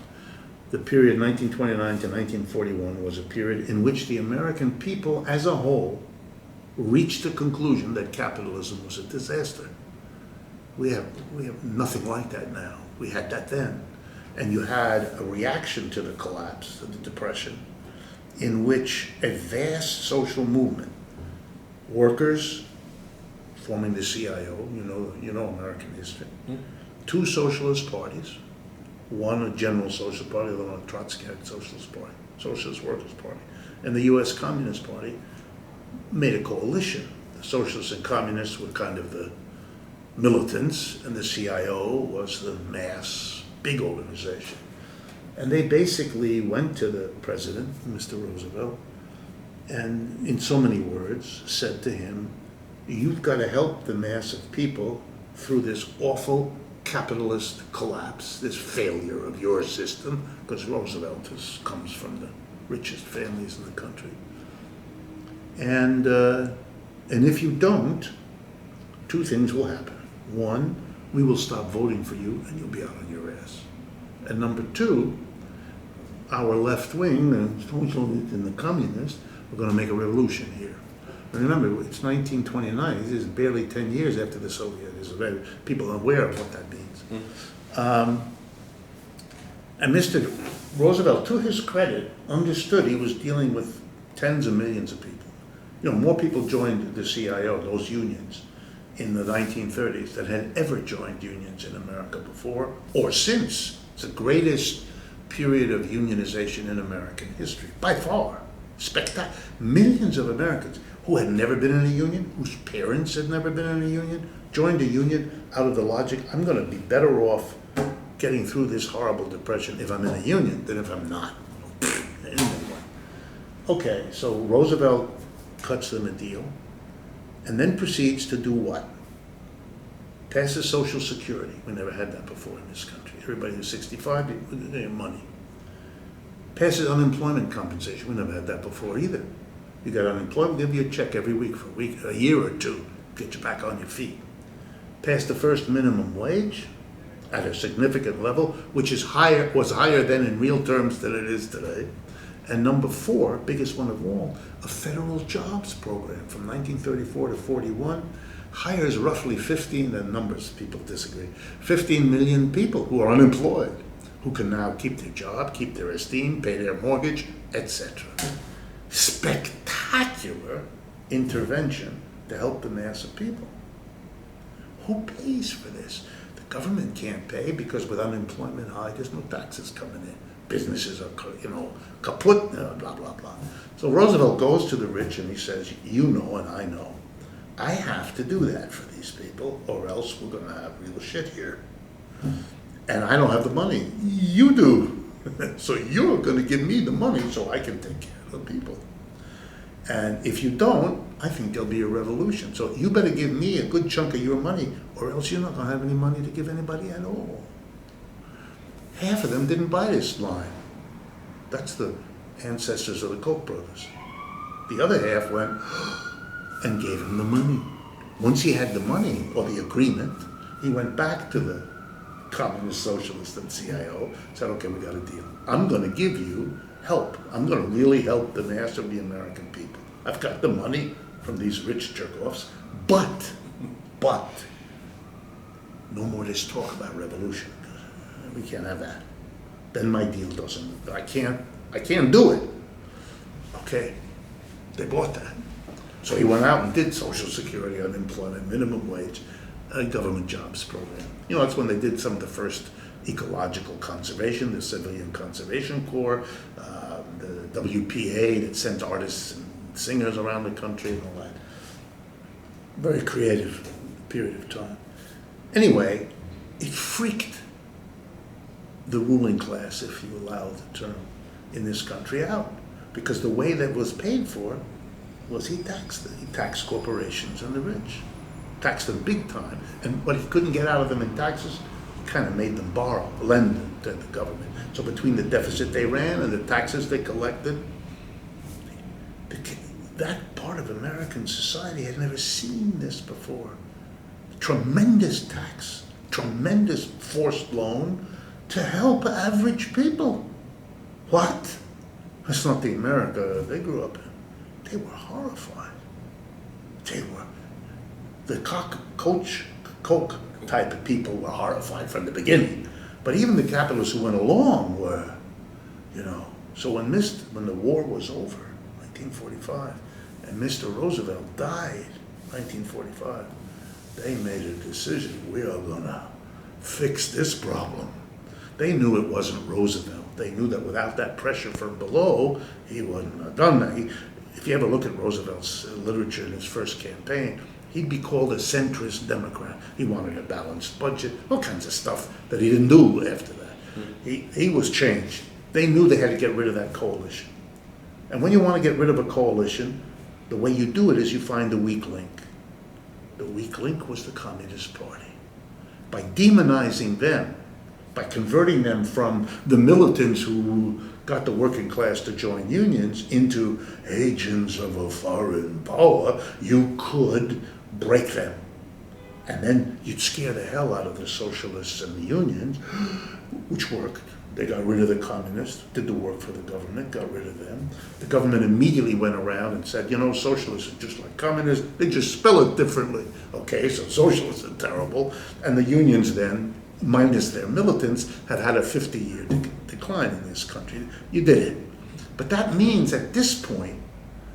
The period 1929 to 1941 was a period in which the American people as a whole reached the conclusion that capitalism was a disaster. We have nothing like that now. We had that then. And you had a reaction to the collapse, to the Depression, in which a vast social movement, workers forming the CIO, you know American history, two socialist parties, one a general socialist party, the other one a Trotskyite socialist party, Socialist Workers' Party, and the U.S. Communist Party made a coalition. The socialists and communists were kind of the militants, and the CIO was the mass, big organization. And they basically went to the president, Mr. Roosevelt, and in so many words said to him, you've got to help the mass of people through this awful capitalist collapse, this failure of your system, because Roosevelt comes from the richest families in the country. And if you don't, two things will happen. One, we will stop voting for you and you'll be out on your ass. And number two, our left wing, and the communists, are going to make a revolution here. And remember, it's 1929. This is barely 10 years after the Soviet. People are aware of what that means. And Mr. Roosevelt, to his credit, understood he was dealing with tens of millions of people. More people joined the CIO, those unions, in the 1930s that had ever joined unions in America before or since. It's the greatest period of unionization in American history, by far. Spectacular. Millions of Americans who had never been in a union, whose parents had never been in a union, joined a union out of the logic, I'm going to be better off getting through this horrible depression if I'm in a union than if I'm not. Okay, so Roosevelt cuts them a deal, and then proceeds to do what? Passes Social Security. We never had that before in this country. Everybody who's 65, they have money. Passes unemployment compensation. We never had that before either. You got unemployment, give you a check every week for a year or two, get you back on your feet. Passed the first minimum wage at a significant level, which was higher then in real terms than it is today. And number four, biggest one of all, a federal jobs program from 1934 to 41 hires roughly 15 million people who are unemployed, who can now keep their job, keep their esteem, pay their mortgage, etc. Spectacular intervention to help the mass of people. Who pays for this? The government can't pay because with unemployment high, there's no taxes coming in. Businesses are, kaput, blah, blah, blah. So Roosevelt goes to the rich and he says, you know and I know, I have to do that for these people or else we're going to have real shit here. And I don't have the money. You do. So you're going to give me the money so I can take care of the people. And if you don't, I think there'll be a revolution. So you better give me a good chunk of your money or else you're not going to have any money to give anybody at all. Half of them didn't buy this line. That's the ancestors of the Koch brothers. The other half went and gave him the money. Once he had the money, or the agreement, he went back to the communist socialist and CIO, said, okay, we got a deal. I'm going to give you help. I'm going to really help the mass of the American people. I've got the money from these rich jerk-offs, but, no more this talk about revolution. We can't have that. Then my deal doesn't, I can't do it. Okay, they bought that. So he went out and did Social Security, unemployment, minimum wage, government jobs program. That's when they did some of the first ecological conservation, the Civilian Conservation Corps, WPA that sent artists and singers around the country and all that. Very creative period of time. Anyway, it freaked the ruling class, if you allow the term, in this country out. Because the way that was paid for was he taxed corporations and the rich. Taxed them big time. And what he couldn't get out of them in taxes, he kind of made them borrow, lend to the government. So between the deficit they ran and the taxes they collected, that part of American society had never seen this before. Tremendous tax, tremendous forced loan to help average people. What? That's not the America they grew up in. They were horrified. The Koch type of people were horrified from the beginning. But even the capitalists who went along were, So when the war was over, 1945, and Mr. Roosevelt died, 1945, they made a decision, we are gonna fix this problem. They knew it wasn't Roosevelt. They knew that without that pressure from below, he wouldn't have done that. If you ever look at Roosevelt's literature in his first campaign, he'd be called a centrist Democrat. He wanted a balanced budget, all kinds of stuff that he didn't do after that. He was changed. They knew they had to get rid of that coalition. And when you want to get rid of a coalition, the way you do it is you find the weak link. The weak link was the Communist Party. By demonizing them, by converting them from the militants who got the working class to join unions into agents of a foreign power, you could break them. And then you'd scare the hell out of the socialists and the unions, which worked. They got rid of the communists, did the work for the government, got rid of them. The government immediately went around and said, socialists are just like communists, they just spell it differently. Okay, so socialists are terrible. And the unions then, minus their militants, had a 50-year decline in this country. You did it. But that means at this point,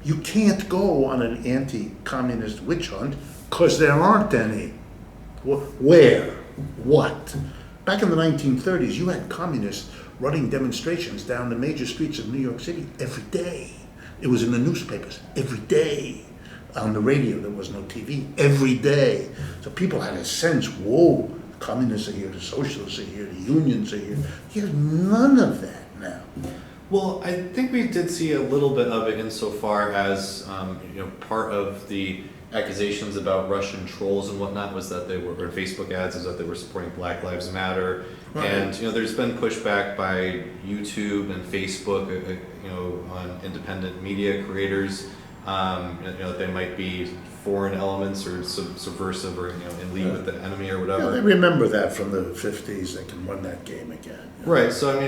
you can't go on an anti-communist witch hunt because there aren't any. Where? What? Back in the 1930s, you had communists running demonstrations down the major streets of New York City every day. It was in the newspapers every day. On the radio, there was no TV, every day. So people had a sense, whoa, communists are here, the socialists are here, the unions are here. You have none of that now. Well, I think we did see a little bit of it insofar as, part of the accusations about Russian trolls and whatnot was that they were, or Facebook ads, is that they were supporting Black Lives Matter. Right. And, there's been pushback by YouTube and Facebook, on independent media creators, they might be foreign elements or subversive or, in league with the enemy or whatever. Yeah, they remember that from the 50s. They can run that game again. Right. So,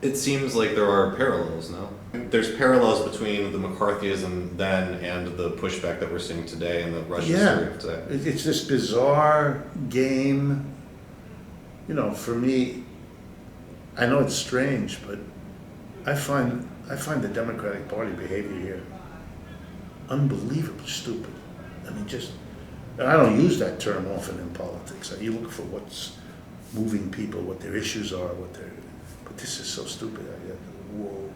it seems like there are parallels, no? There's parallels between the McCarthyism then and the pushback that we're seeing today and the Russian story of today. It's this bizarre game. For me, I know it's strange, but I find the Democratic Party behavior here unbelievably stupid. And I don't use that term often in politics. You look for what's moving people, what their issues are, but this is so stupid. Whoa.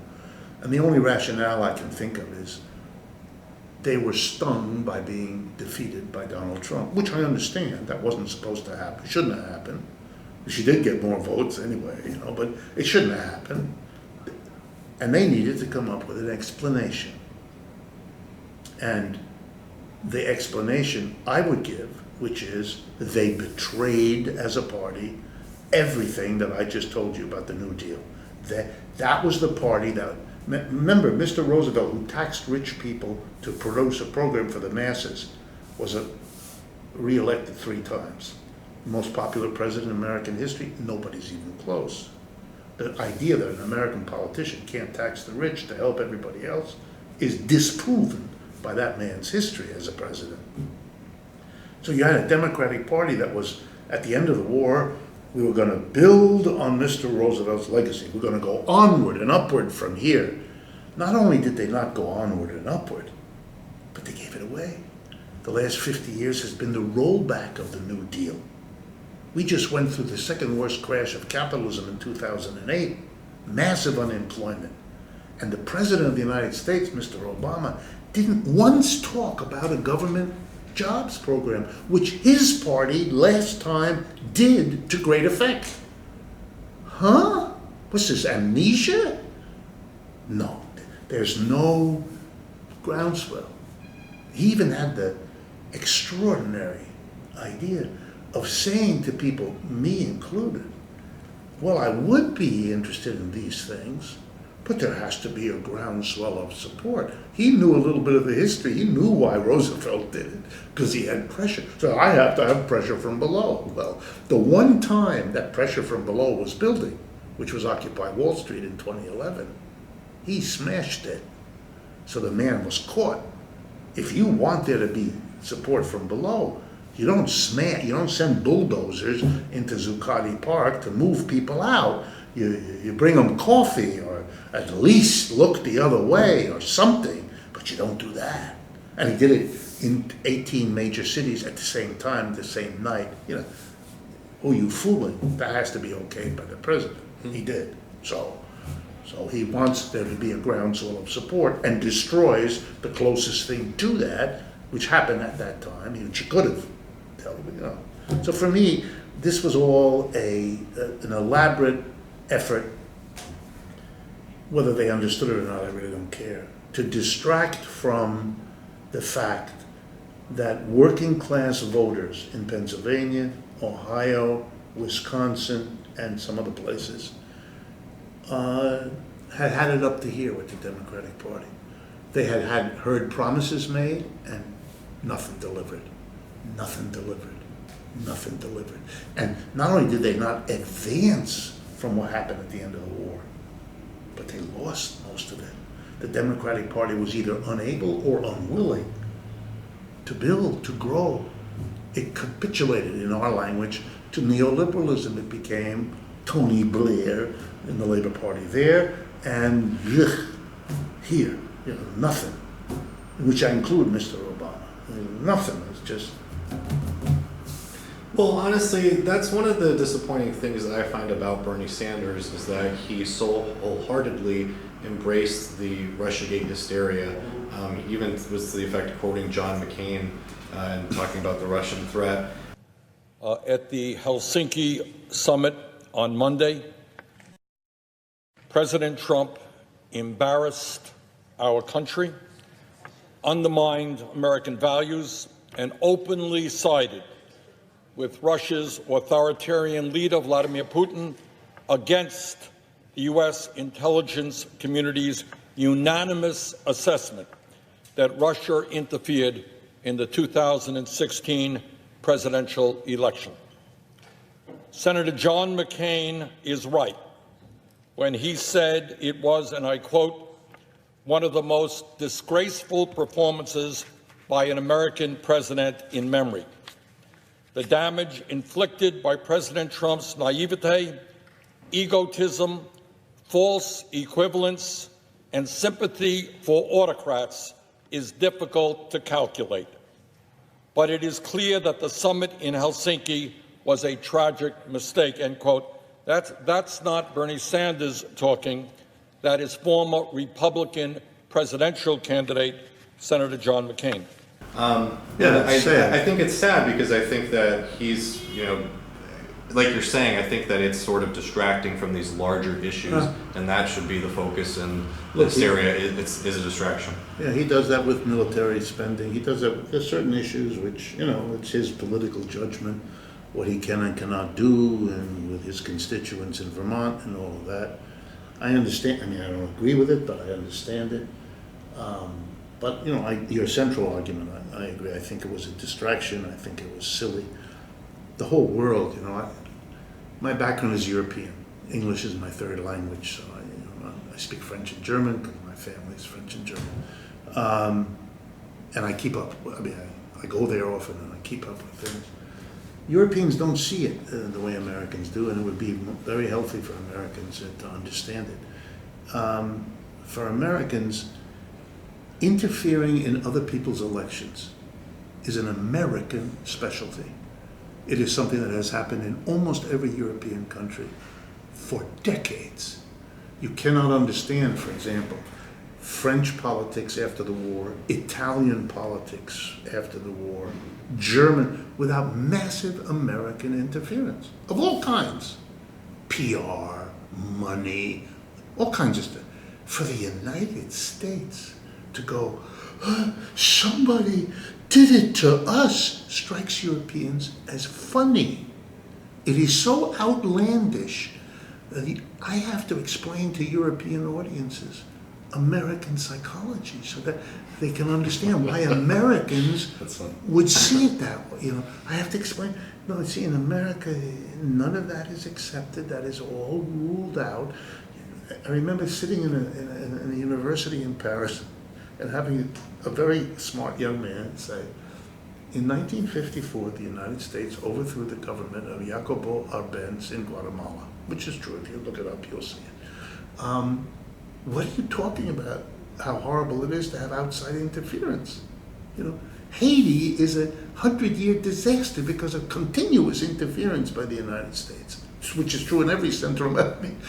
And the only rationale I can think of is they were stung by being defeated by Donald Trump, which I understand. That wasn't supposed to happen. Shouldn't have happened. She did get more votes anyway, but it shouldn't have happened. And they needed to come up with an explanation. And the explanation I would give, which is they betrayed as a party everything that I just told you about the New Deal. That was the party that, remember, Mr. Roosevelt, who taxed rich people to produce a program for the masses, was re-elected 3 times. The most popular president in American history, nobody's even close. The idea that an American politician can't tax the rich to help everybody else is disproven by that man's history as a president. So you had a Democratic Party that was, at the end of the war, we were going to build on Mr. Roosevelt's legacy. We're going to go onward and upward from here. Not only did they not go onward and upward, but they gave it away. The last 50 years has been the rollback of the New Deal. We just went through the second worst crash of capitalism in 2008. Massive unemployment. And the President of the United States, Mr. Obama, didn't once talk about a government jobs program, which his party last time did to great effect. Huh? What's this, amnesia? No, there's no groundswell. He even had the extraordinary idea of saying to people, me included, well, I would be interested in these things, but there has to be a groundswell of support. He knew a little bit of the history. He knew why Roosevelt did it, because he had pressure. So I have to have pressure from below. Well, the one time that pressure from below was building, which was Occupy Wall Street in 2011, he smashed it. So the man was caught. If you want there to be support from below, you don't send bulldozers into Zuccotti Park to move people out. You bring them coffee, or at least look the other way or something, but you don't do that. And he did it in 18 major cities at the same time, the same night. You know, who you fooling? That has to be okayed by the president. He did. So he wants there to be a groundswell of support, and destroys the closest thing to that, which happened at that time, which he could have. You know. So for me, this was all an elaborate effort, whether they understood it or not, I really don't care, to distract from the fact that working class voters in Pennsylvania, Ohio, Wisconsin, and some other places had it up to here with the Democratic Party. They had heard promises made and nothing delivered. Nothing delivered. Nothing delivered. And not only did they not advance from what happened at the end of the war, but they lost most of it. The Democratic Party was either unable or unwilling to build, to grow. It capitulated, in our language, to neoliberalism. It became Tony Blair in the Labor Party there, and here, nothing, which I include Mr. Obama. Nothing. It's just... Well, honestly, that's one of the disappointing things that I find about Bernie Sanders, is that he so wholeheartedly embraced the RussiaGate hysteria. He even was to the effect of quoting John McCain and talking about the Russian threat. At the Helsinki summit on Monday, President Trump embarrassed our country, undermined American values, and openly sided with Russia's authoritarian leader, Vladimir Putin, against the U.S. intelligence community's unanimous assessment that Russia interfered in the 2016 presidential election. Senator John McCain is right when he said it was, and I quote, one of the most disgraceful performances by an American president in memory. The damage inflicted by President Trump's naivete, egotism, false equivalence, and sympathy for autocrats is difficult to calculate. But it is clear that the summit in Helsinki was a tragic mistake, end quote. That's not Bernie Sanders talking. That is former Republican presidential candidate, Senator John McCain. I think it's sad, because I think that he's, like you're saying, I think that it's sort of distracting from these larger issues, and that should be the focus, and this area is a distraction. Yeah, he does that with military spending. He does that with certain issues, which, it's his political judgment, what he can and cannot do, and with his constituents in Vermont and all of that. I understand. I mean, I don't agree with it, but I understand it. But, your central argument, I agree. I think it was a distraction. I think it was silly. The whole world, my background is European. English is my third language, so I speak French and German because my family is French and German. And I keep up. I mean, I go there often and I keep up with things. Europeans don't see it the way Americans do, and it would be very healthy for Americans to understand it. For Americans, interfering in other people's elections is an American specialty. It is something that has happened in almost every European country for decades. You cannot understand, for example, French politics after the war, Italian politics after the war, German, without massive American interference of all kinds. PR, money, all kinds of stuff. For the United States to go, somebody did it to us, strikes Europeans as funny. It is so outlandish that I have to explain to European audiences American psychology so that they can understand why Americans would see it that way. I have to explain. No, see, in America, none of that is accepted. That is all ruled out. I remember sitting in a university in Paris and having a very smart young man say, in 1954, the United States overthrew the government of Jacobo Arbenz in Guatemala, which is true. If you look it up, you'll see it. What are you talking about? How horrible it is to have outside interference. Haiti is a 100-year disaster because of continuous interference by the United States, which is true in every Central American.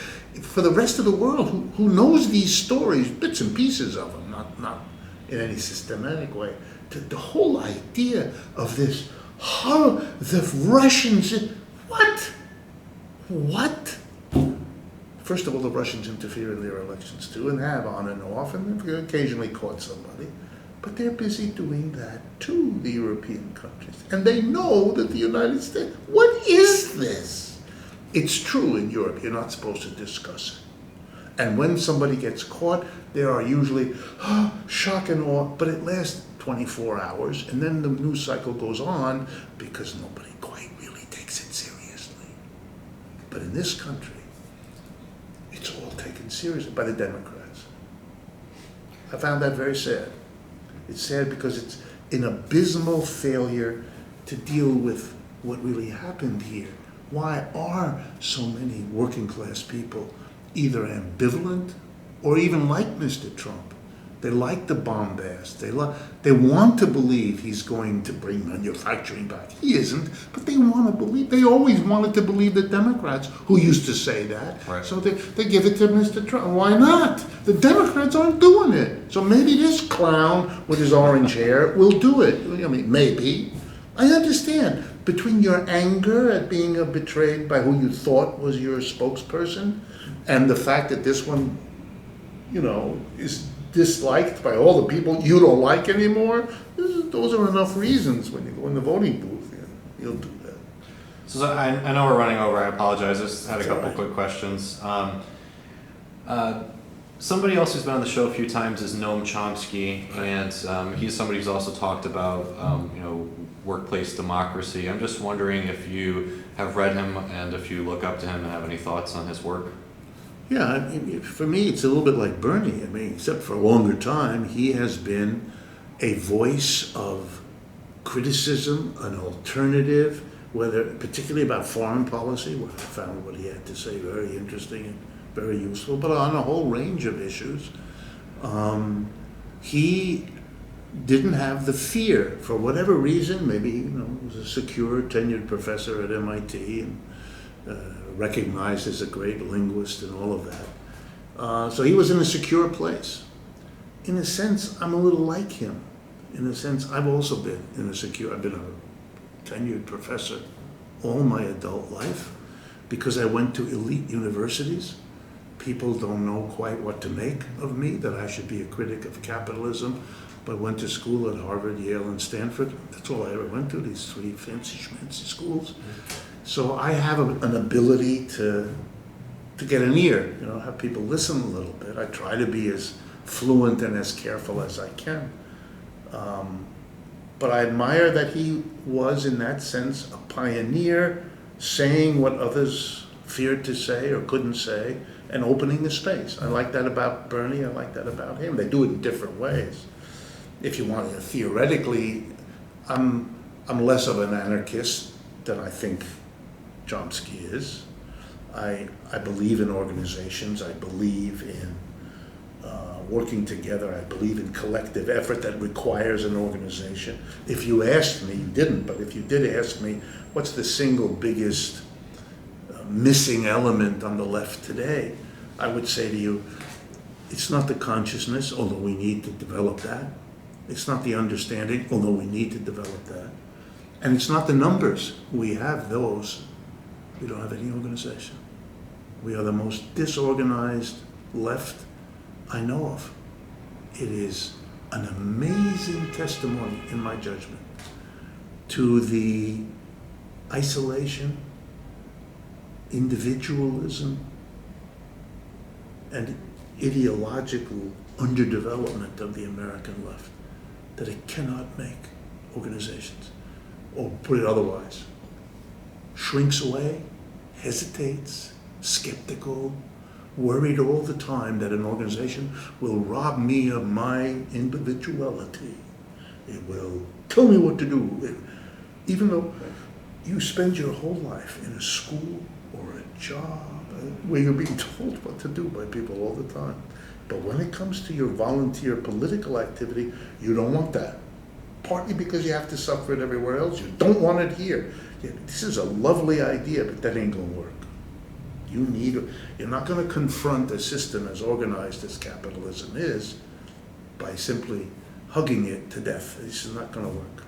For the rest of the world, who knows these stories, bits and pieces of them, not in any systematic way, the whole idea of this horror, the Russians, what? First of all, the Russians interfere in their elections too, and have on and off, and they've occasionally caught somebody. But they're busy doing that to the European countries. And they know that the United States, what is this? It's true in Europe, you're not supposed to discuss it. And when somebody gets caught, there are usually shock and awe, but it lasts 24 hours, and then the news cycle goes on because nobody quite really takes it seriously. But in this country, it's all taken seriously by the Democrats. I found that very sad. It's sad because it's an abysmal failure to deal with what really happened here. Why are so many working class people either ambivalent or even like Mr. Trump? They like the bombast. They want to believe he's going to bring manufacturing back. He isn't, but they want to believe. They always wanted to believe the Democrats, who used to say that. Right. So they give it to Mr. Trump. Why not? The Democrats aren't doing it. So maybe this clown with his orange hair will do it. I mean, maybe. I understand. Between your anger at being betrayed by who you thought was your spokesperson and the fact that this one, is disliked by all the people you don't like anymore, those are enough reasons when you go in the voting booth. You'll do that. So I know we're running over. I apologize. I just had a couple quick questions. Somebody else who's been on the show a few times is Noam Chomsky, and he's somebody who's also talked about workplace democracy. I'm just wondering if you have read him and if you look up to him and have any thoughts on his work. Yeah, for me, it's a little bit like Bernie. I mean, except for a longer time, he has been a voice of criticism, an alternative, particularly about foreign policy, where I found what he had to say very interesting and very useful, but on a whole range of issues. He didn't have the fear, for whatever reason. Maybe he was a secure, tenured professor at MIT and recognized as a great linguist and all of that. So he was in a secure place. In a sense, I'm a little like him. In a sense, I've also been I've been a tenured professor all my adult life because I went to elite universities. People don't know quite what to make of me, that I should be a critic of capitalism, but went to school at Harvard, Yale, and Stanford. That's all I ever went to, these three fancy schmancy schools. So I have an ability to get an ear, have people listen a little bit. I try to be as fluent and as careful as I can. But I admire that he was, in that sense, a pioneer, saying what others feared to say or couldn't say, and opening the space. I like that about Bernie, I like that about him. They do it in different ways. If you want to, theoretically, I'm less of an anarchist than I think Chomsky is. I believe in organizations. I believe in working together. I believe in collective effort that requires an organization. If you asked me, you didn't, but if you did ask me, what's the single biggest missing element on the left today? I would say to you, it's not the consciousness, although we need to develop that. It's not the understanding, although we need to develop that. And it's not the numbers. We have those. We don't have any organization. We are the most disorganized left I know of. It is an amazing testimony, in my judgment, to the isolation, individualism, and ideological underdevelopment of the American left, that it cannot make organizations. Or put it otherwise, shrinks away, hesitates, skeptical, worried all the time that an organization will rob me of my individuality. It will tell me what to do. Even though you spend your whole life in a school or a job where you're being told what to do by people all the time. But when it comes to your volunteer political activity, you don't want that. Partly because you have to suffer it everywhere else. You don't want it here. Yeah, this is a lovely idea, but that ain't gonna work. You're not gonna confront a system as organized as capitalism is by simply hugging it to death. This is not gonna work.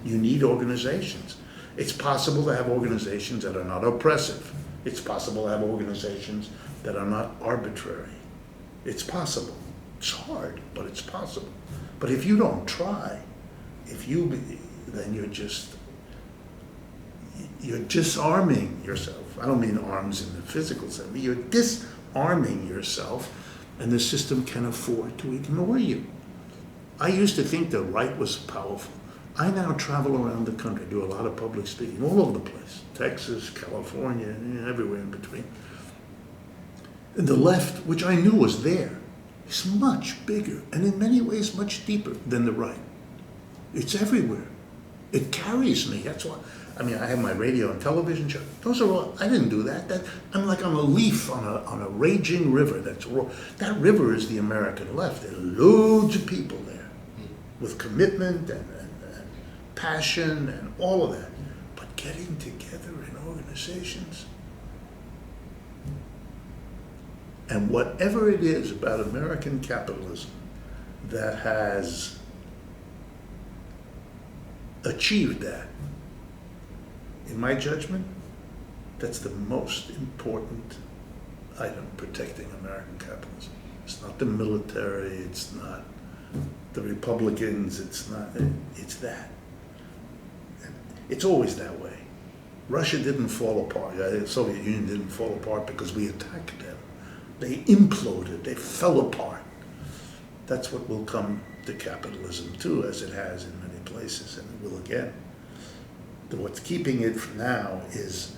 You need organizations. It's possible to have organizations that are not oppressive. It's possible to have organizations that are not arbitrary. It's possible. It's hard, but it's possible. But if you don't try, then you're disarming yourself. I don't mean arms in the physical sense, but you're disarming yourself, and the system can afford to ignore you. I used to think the right was powerful. I now travel around the country, do a lot of public speaking, all over the place. Texas, California, everywhere in between. And the left, which I knew was there, is much bigger, and in many ways much deeper than the right. It's everywhere. It carries me. That's why. I mean, I have my radio and television show. Those are all. I didn't do that. I'm like on a leaf on a raging river. That river is the American left. There are loads of people there, with commitment and passion and all of that. But getting together in organizations, and whatever it is about American capitalism that has achieved that, in my judgment, that's the most important item protecting American capitalism. It's not the military, it's not the Republicans, it's that. It's always that way. Russia didn't fall apart, the Soviet Union didn't fall apart because we attacked them. They imploded, they fell apart. That's what will come to capitalism too, as it has in many places, and it will again. What's keeping it for now is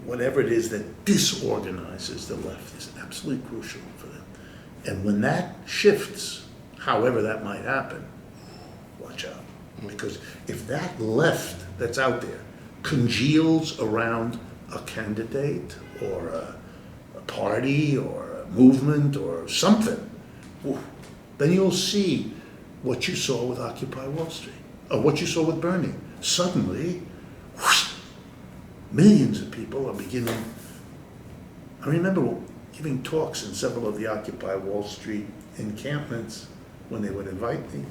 whatever it is that disorganizes the left is absolutely crucial for them. And when that shifts, however that might happen, watch out. Because if that left that's out there congeals around a candidate or a party or a movement or something, then you'll see what you saw with Occupy Wall Street, or what you saw with Bernie. Suddenly, whoosh, millions of people are beginning. I remember giving talks in several of the Occupy Wall Street encampments when they would invite me.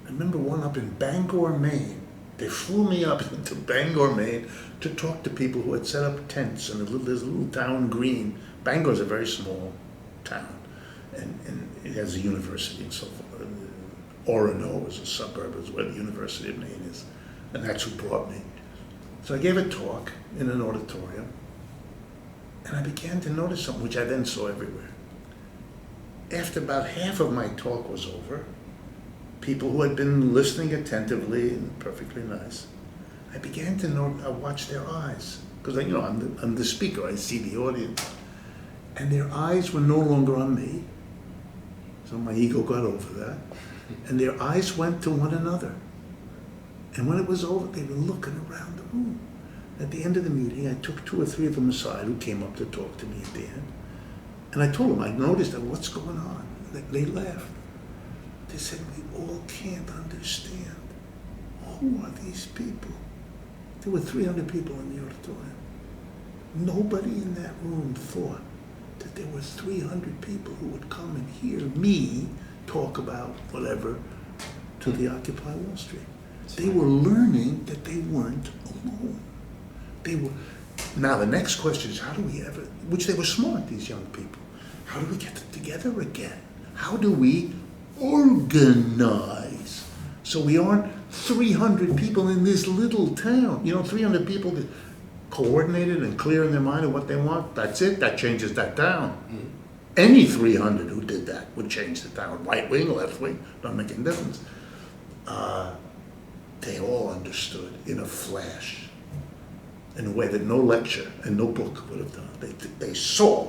I remember one up in Bangor, Maine. They flew me up into Bangor, Maine to talk to people who had set up tents in this little town green. Bangor's a very small town, and it has a university and so forth. Orono is a suburb, is where the University of Maine is, and that's who brought me. So I gave a talk in an auditorium, and I began to notice something which I then saw everywhere. After about half of my talk was over, people who had been listening attentively and perfectly nice, I began to watch their eyes, because I'm the speaker, I see the audience, and their eyes were no longer on me, so my ego got over that. And their eyes went to one another. And when it was over, they were looking around the room. At the end of the meeting, I took 2 or 3 of them aside who came up to talk to me at the end. And I told them, I noticed that, what's going on? They laughed. They said, we all can't understand. Who are these people? There were 300 people in the auditorium. Nobody in that room thought that there were 300 people who would come and hear me talk about whatever to the Occupy Wall Street. They were learning that they weren't alone. They were. Now the next question is, how do we ever, which they were smart, these young people, how do we get them together again? How do we organize so we aren't 300 people in this little town? 300 people that coordinated and clear in their mind of what they want. That's it. That changes that town. Mm-hmm. Any 300 who did that would change the town. Right wing, left wing, don't make any difference. They all understood in a flash, in a way that no lecture and no book would have done. They saw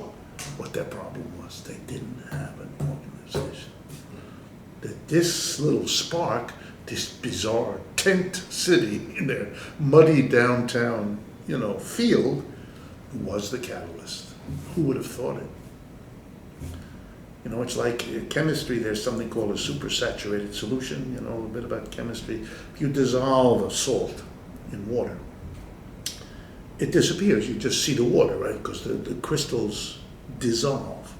what their problem was. They didn't have an organization. That this little spark, this bizarre tent city in their muddy downtown, field, was the catalyst. Who would have thought it? It's like chemistry, there's something called a supersaturated solution, a bit about chemistry. If you dissolve a salt in water, it disappears. You just see the water, right? Because the crystals dissolve.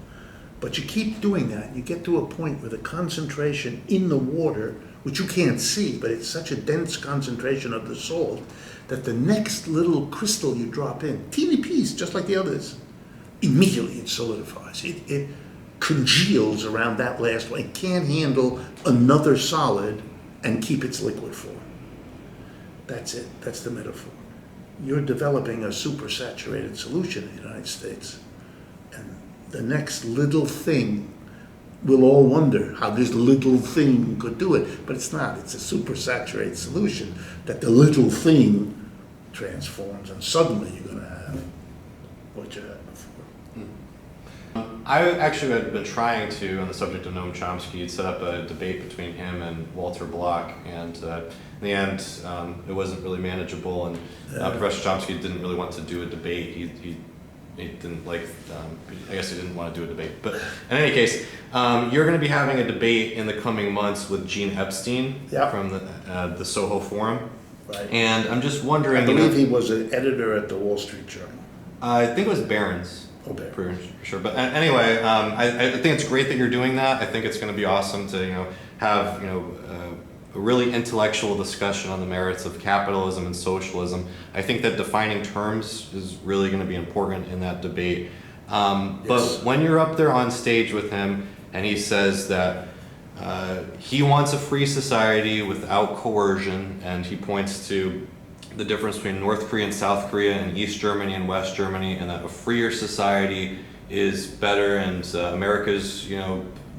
But you keep doing that, you get to a point where the concentration in the water, which you can't see, but it's such a dense concentration of the salt, that the next little crystal you drop in, teeny piece, just like the others, immediately it solidifies. It congeals around that last one. It can't handle another solid and keep its liquid form. That's it. That's the metaphor. You're developing a supersaturated solution in the United States. And the next little thing, we'll all wonder how this little thing could do it. But it's not. It's a supersaturated solution that the little thing transforms, and suddenly you're going to have what you had before. I actually had been trying to, on the subject of Noam Chomsky, set up a debate between him and Walter Block, and in the end, it wasn't really manageable, and Professor Chomsky didn't really want to do a debate. He didn't like, I guess he didn't want to do a debate. But in any case, you're going to be having a debate in the coming months with Gene Epstein from the Soho Forum. Right. And I'm just wondering... I believe he was an editor at the Wall Street Journal. I think it was Barron's. For sure, but anyway, I think it's great that you're doing that. I think it's going to be awesome to have a really intellectual discussion on the merits of capitalism and socialism. I think that defining terms is really going to be important in that debate. But when you're up there on stage with him and he says that he wants a free society without coercion, and he points to the difference between North Korea and South Korea and East Germany and West Germany, and that a freer society is better, and America's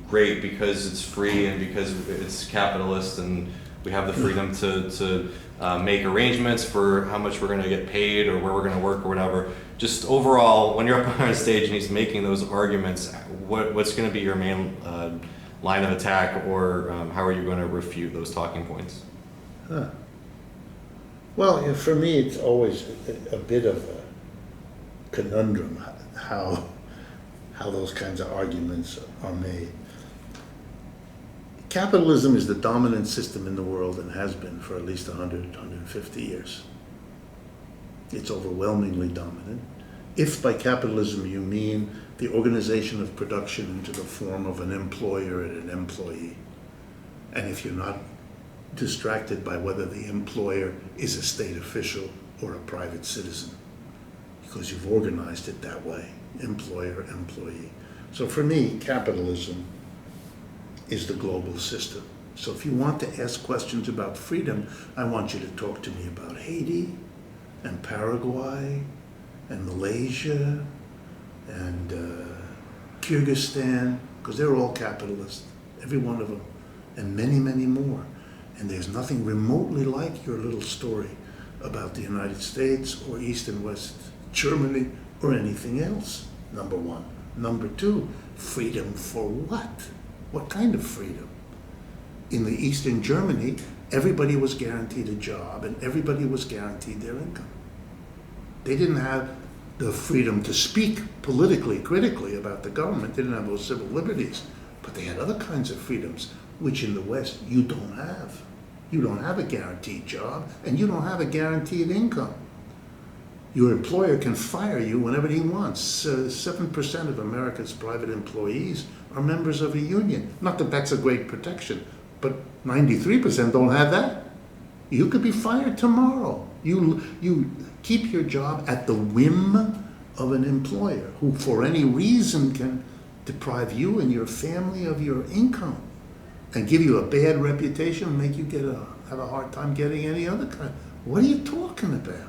great because it's free and because it's capitalist, and we have the freedom to make arrangements for how much we're going to get paid or where we're going to work or whatever. Just overall, when you're up on stage and he's making those arguments, what's going to be your main line of attack, or how are you going to refute those talking points? Well, for me, it's always a bit of a conundrum how those kinds of arguments are made. Capitalism is the dominant system in the world and has been for at least 100, 150 years. It's overwhelmingly dominant. If by capitalism you mean the organization of production into the form of an employer and an employee, and if you're not distracted by whether the employer is a state official or a private citizen, because you've organized it that way, employer, employee. So for me, capitalism is the global system. So if you want to ask questions about freedom, I want you to talk to me about Haiti and Paraguay and Malaysia and Kyrgyzstan, because they're all capitalist, every one of them, and many, many more. And there's nothing remotely like your little story about the United States or East and West Germany or anything else, number one. Number two, freedom for what? What kind of freedom? In the Eastern Germany, everybody was guaranteed a job and everybody was guaranteed their income. They didn't have the freedom to speak politically, critically about the government. They didn't have those civil liberties, but they had other kinds of freedoms, which in the West you don't have. You don't have a guaranteed job, and you don't have a guaranteed income. Your employer can fire you whenever he wants. 7% of America's private employees are members of a union. Not that that's a great protection, but 93% don't have that. You could be fired tomorrow. You keep your job at the whim of an employer who, for any reason, can deprive you and your family of your income and give you a bad reputation and make you have a hard time getting any other kind. What are you talking about?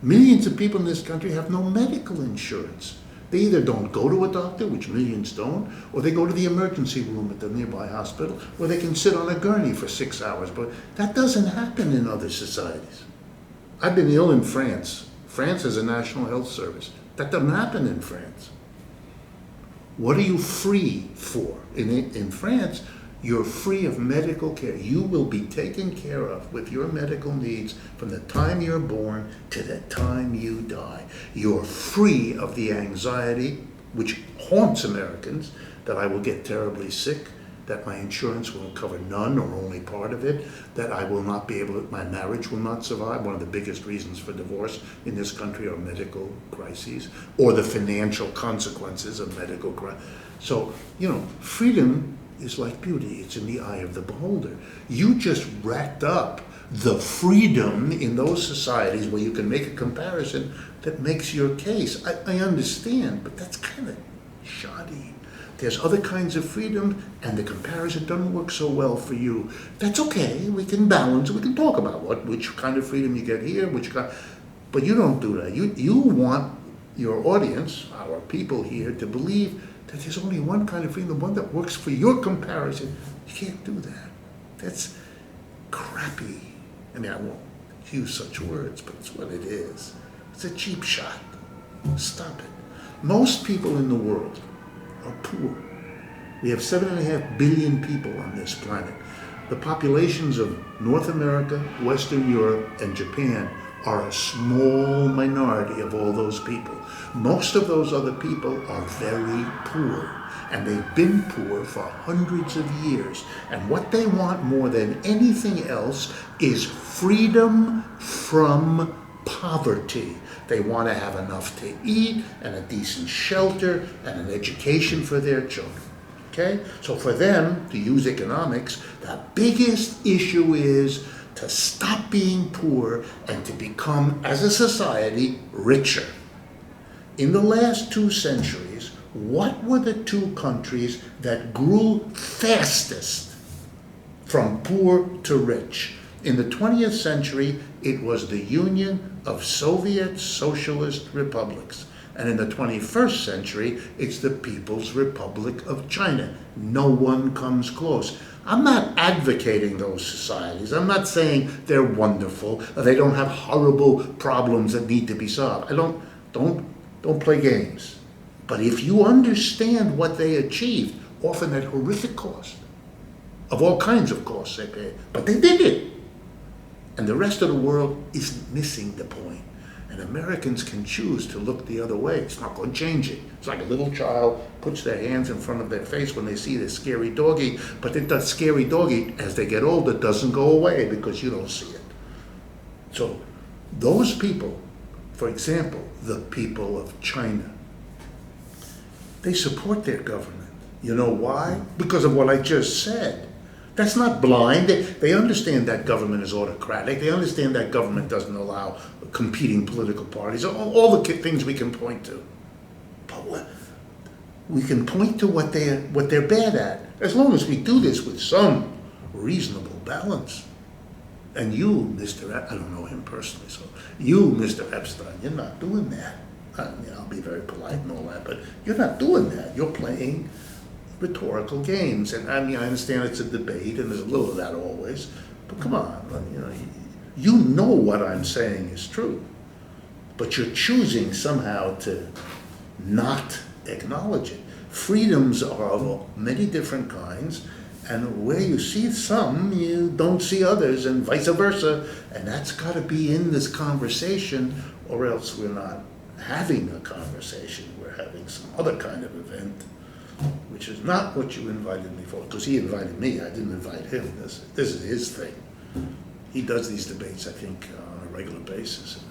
Millions of people in this country have no medical insurance. They either don't go to a doctor, which millions don't, or they go to the emergency room at the nearby hospital, or they can sit on a gurney for 6 hours. But that doesn't happen in other societies. I've been ill in France. France has a national health service. That doesn't happen in France. What are you free for? In France, you're free of medical care. You will be taken care of with your medical needs from the time you're born to the time you die. You're free of the anxiety, which haunts Americans, that I will get terribly sick, that my insurance will cover none or only part of it, that I will not be able to, my marriage will not survive. One of the biggest reasons for divorce in this country are medical crises, or the financial consequences of medical crises. So, freedom is like beauty. It's in the eye of the beholder. You just racked up the freedom in those societies where you can make a comparison that makes your case. I understand, but that's kind of shoddy. There's other kinds of freedom, and the comparison doesn't work so well for you. That's okay. We can balance. We can talk about which kind of freedom you get here, but you don't do that. You want your audience, our people here, to believe that there's only one kind of freedom, the one that works for your comparison. You can't do that. That's crappy. I mean, I won't use such words, but it's what it is. It's a cheap shot. Stop it. Most people in the world are poor. We have 7.5 billion people on this planet. The populations of North America, Western Europe, and Japan are a small minority of all those people. Most of those other people are very poor, and they've been poor for hundreds of years. And what they want more than anything else is freedom from poverty. They want to have enough to eat and a decent shelter and an education for their children. Okay? So for them, to use economics, the biggest issue is to stop being poor and to become, as a society, richer. In the last 2 centuries, what were the 2 countries that grew fastest from poor to rich? In the 20th century, it was the Union of Soviet Socialist Republics. And in the 21st century, it's the People's Republic of China. No one comes close. I'm not advocating those societies. I'm not saying they're wonderful, or they don't have horrible problems that need to be solved. Don't play games. But if you understand what they achieved, often at horrific cost, of all kinds of costs they paid, but they did it. And the rest of the world is missing the point. And Americans can choose to look the other way. It's not going to change it. It's like a little child puts their hands in front of their face when they see the scary doggy, but that scary doggy, as they get older, doesn't go away because you don't see it. So those people, for example, the people of China, they support their government. You know why? Because of what I just said. That's not blind. They understand that government is autocratic. They understand that government doesn't allow competing political parties, all the things we can point to. But we can point to what they're bad at, as long as we do this with some reasonable balance. And you, I don't know him personally, so you, Mr. Epstein, you're not doing that. I'll be very polite and all that, but you're not doing that. You're playing rhetorical games. And I understand it's a debate, and there's a little of that always, but come on, you know what I'm saying is true, but you're choosing somehow to not acknowledge it. Freedoms are of many different kinds, and where you see some, you don't see others, and vice versa, and that's got to be in this conversation, or else we're not having a conversation, we're having some other kind of event, which is not what you invited me for, because he invited me, I didn't invite him. This is his thing. He does these debates, I think, on a regular basis.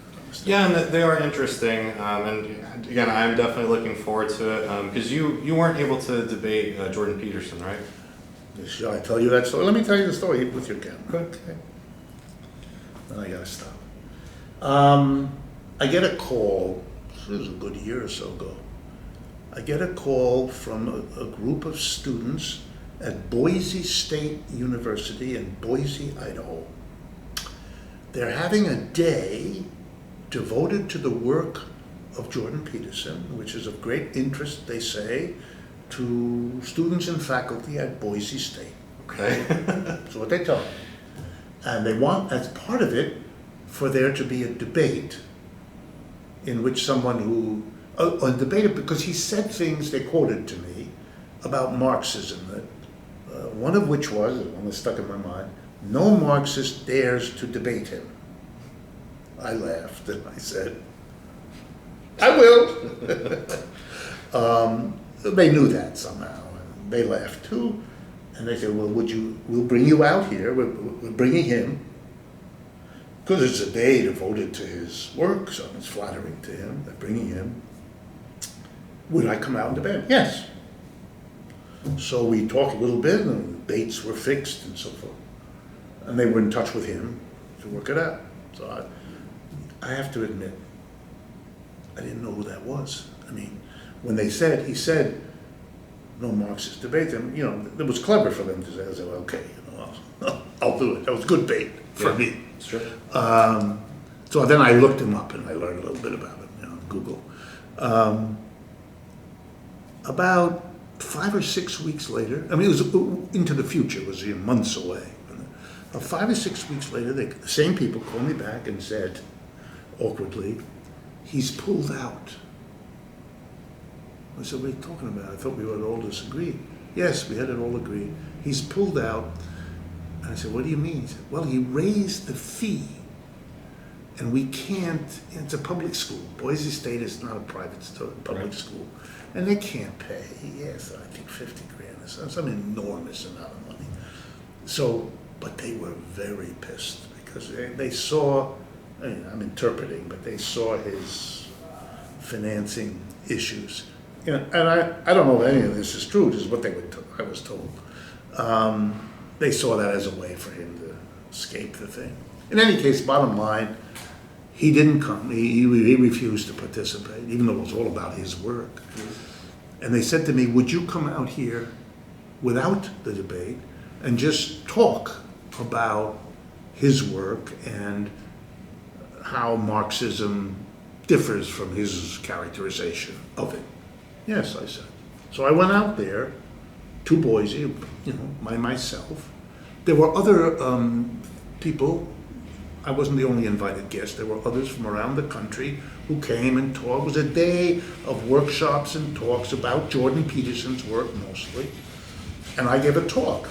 Yeah, and they are interesting. And again, I'm definitely looking forward to it because you weren't able to debate Jordan Peterson, right? Shall I tell you that story? Let me tell you the story with your camera. Good. Okay. Then I gotta stop. I get a call, this was a good year or so ago. I get a call from a group of students at Boise State University in Boise, Idaho. They're having a day devoted to the work of Jordan Peterson, which is of great interest, they say, to students and faculty at Boise State. Okay. That's what they tell me. And they want, as part of it, for there to be a debate in which someone who, a debate, because he said things, they quoted to me, about Marxism, that, one of which was, the one that stuck in my mind, no Marxist dares to debate him. I laughed and I said, I will. They knew that somehow, and they laughed too. And they said, well, we'll bring you out here, we're bringing him, because it's a day devoted to his work, so it's flattering to him, they're bringing him. Would I come out and debate? Yes. So we talked a little bit, and the dates were fixed and so forth. And they were in touch with him to work it out. So I have to admit, I didn't know who that was. I mean, when he said, no Marxist debate them, it was clever for them to say, I said, well, okay, I'll do it. That was good bait for me. Sure. So then I looked him up and I learned a little bit about him, on Google. About 5 or 6 weeks later, I mean, it was into the future, it was months away. 5 or 6 weeks later, the same people called me back and said, awkwardly, he's pulled out. I said, what are you talking about? I thought we had all disagreed. Yes, we had it all agreed. He's pulled out. And I said, what do you mean? He said, well, he raised the fee. And we can't, it's a public school. Boise State is not a private public school. And they can't pay, yes, I think 50 grand or some enormous amount of money. So, but they were very pissed because they saw, I'm interpreting, but they saw his financing issues. And I don't know if any of this is true, just what I was told. They saw that as a way for him to escape the thing. In any case, bottom line, he didn't come. He refused to participate, even though it was all about his work. And they said to me, would you come out here without the debate and just talk about his work and how Marxism differs from his characterization of it? Yes, I said. So I went out there to Boise, by myself. There were other people. I wasn't the only invited guest. There were others from around the country who came and talked. It was a day of workshops and talks about Jordan Peterson's work mostly. And I gave a talk.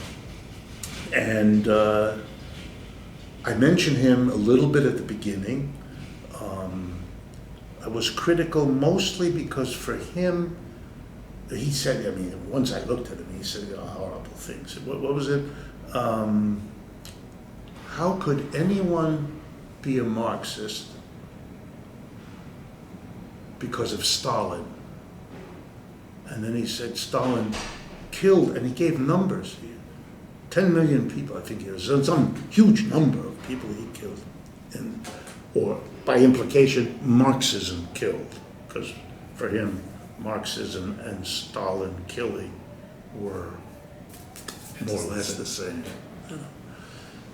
And I mentioned him a little bit at the beginning. I was critical mostly because for him, he said, once I looked at him, he said horrible things. What was it? How could anyone be a Marxist because of Stalin? And then he said Stalin killed, and he gave numbers. 10 million people, I think it was, some huge number of people he killed. Or by implication, Marxism killed, because for him, Marxism and Stalin killing were more or less the same.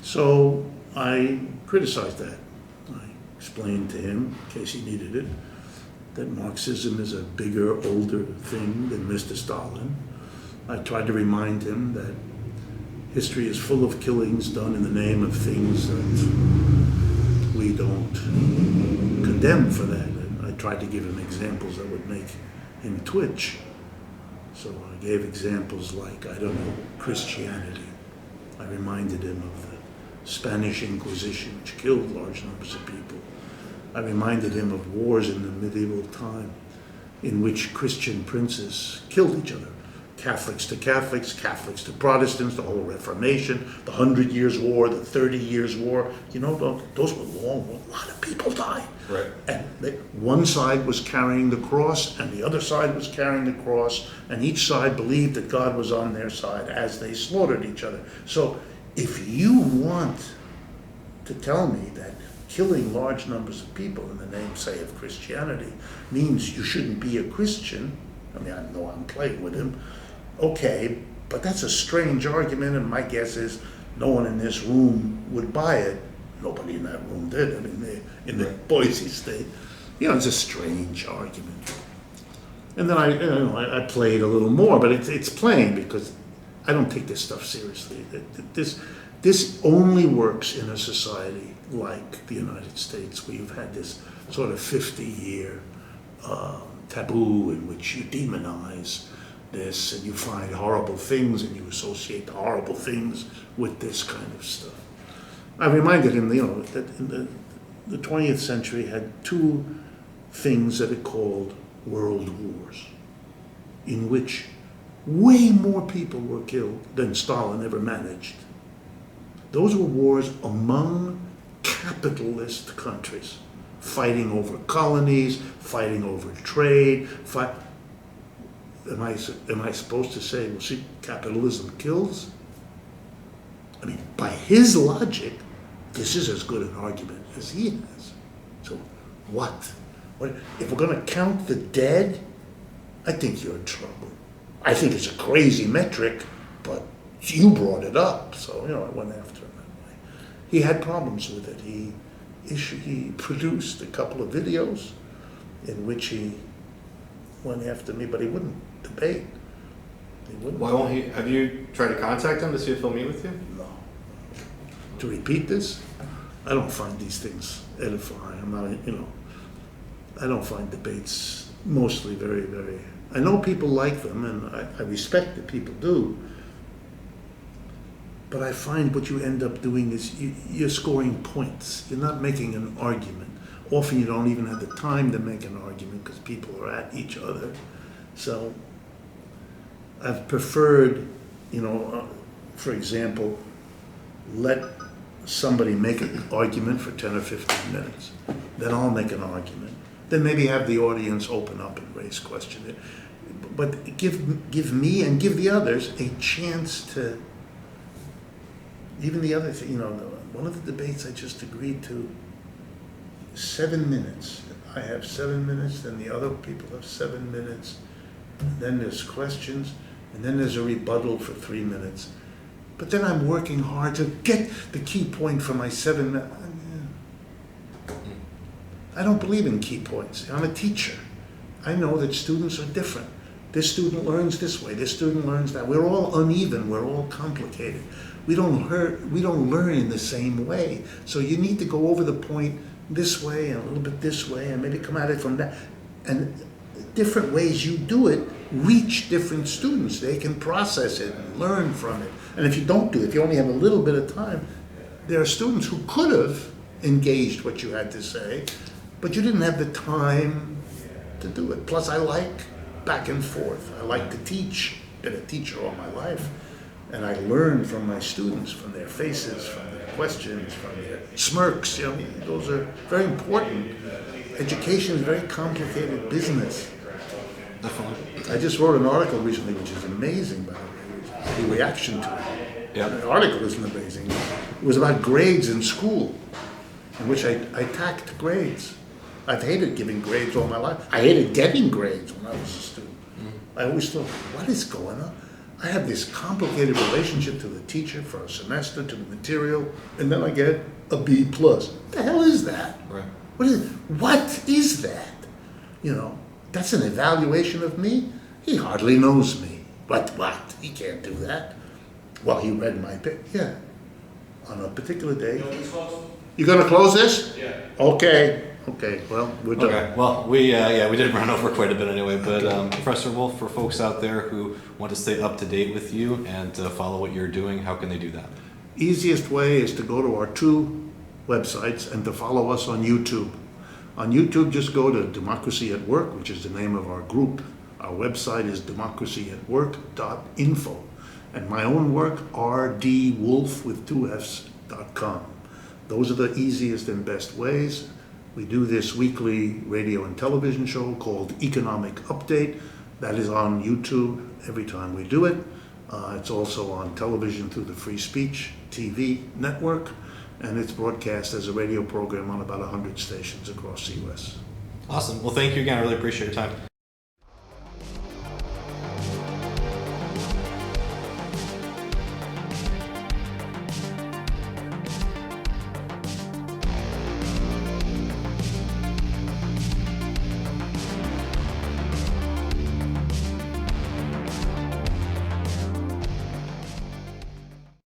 So I criticized that. I explained to him, in case he needed it, that Marxism is a bigger, older thing than Mr. Stalin. I tried to remind him that history is full of killings done in the name of things that we don't condemn for that. And I tried to give him examples that would make him twitch. So I gave examples like, Christianity. I reminded him of the Spanish Inquisition, which killed large numbers of people. I reminded him of wars in the medieval time in which Christian princes killed each other. Catholics to Catholics, Catholics to Protestants, the whole Reformation, the 100 Years' War, the 30 Years' War. You know, those were long, a lot of people died. Right. And one side was carrying the cross, and the other side was carrying the cross, and each side believed that God was on their side as they slaughtered each other. So if you want to tell me that killing large numbers of people in the name, say, of Christianity means you shouldn't be a Christian, I mean, I know I'm playing with him, okay, but that's a strange argument, and my guess is no one in this room would buy it. Nobody in that room did. I mean, in the Boise State. You know, it's a strange argument. And then I played a little more, but it's plain because I don't take this stuff seriously. This only works in a society like the United States, where you've had this sort of 50-year taboo in which you demonize this and you find horrible things and you associate the horrible things with this kind of stuff. I'm reminded that in the 20th century had two things that it called world wars, in which way more people were killed than Stalin ever managed. Those were wars among capitalist countries, fighting over colonies, fighting over trade. Am I supposed to say, well, see, capitalism kills? I mean, by his logic, this is as good an argument as he has. So what? If we're going to count the dead, I think you're in trouble. I think it's a crazy metric, but you brought it up, so I went after him that way. He had problems with it. He produced a couple of videos in which he went after me, but he wouldn't debate. He wouldn't. Why won't he? Have you tried to contact him to see if he'll meet with you? No. To repeat this, I don't find these things edifying. I'm not, I don't find debates mostly very, very. I know people like them, and I respect that people do. But I find what you end up doing is you're scoring points. You're not making an argument. Often you don't even have the time to make an argument because people are at each other. So I've preferred, for example, let somebody make an argument for 10 or 15 minutes. Then I'll make an argument. Then maybe have the audience open up and raise questions. But give me and give the others a chance to. Even the other thing, one of the debates I just agreed to, 7 minutes. I have 7 minutes, then the other people have 7 minutes, and then there's questions, and then there's a rebuttal for 3 minutes. But then I'm working hard to get the key point for my 7 minutes. I don't believe in key points. I'm a teacher. I know that students are different. This student learns this way, this student learns that. We're all uneven, we're all complicated. We don't learn in the same way. So you need to go over the point this way and a little bit this way and maybe come at it from that. And different ways you do it reach different students. They can process it and learn from it. And if you don't do it, if you only have a little bit of time, there are students who could have engaged what you had to say, but you didn't have the time to do it. Plus, I like back and forth. I like to teach. Been a teacher all my life. And I learn from my students, from their faces, from their questions, from their smirks. Those are very important. Education is a very complicated business. Definitely. I just wrote an article recently, which is amazing, by the way. The reaction to it. Yeah. The article isn't amazing. It was about grades in school, in which I attacked grades. I've hated giving grades all my life. I hated getting grades when I was a student. I always thought, what is going on? I have this complicated relationship to the teacher for a semester, to the material, and then I get a B+. What the hell is that? Right. What is that? That's an evaluation of me? He hardly knows me. What? He can't do that. Well, he read my book. Yeah. On a particular day. You gonna close this? Yeah. Okay, well, we're done. Okay, well, we did run over quite a bit anyway, but Professor Wolff, for folks out there who want to stay up to date with you and follow what you're doing, how can they do that? Easiest way is to go to our 2 websites and to follow us on YouTube. On YouTube, just go to Democracy at Work, which is the name of our group Our website is democracyatwork.info. And my own work, rdwolff with 2fs.com. Those are the easiest and best ways. We do this weekly radio and television show called Economic Update. That is on YouTube every time we do it. It's also on television through the Free Speech TV network, and it's broadcast as a radio program on about 100 stations across the U.S. Awesome. Well, thank you again. I really appreciate your time.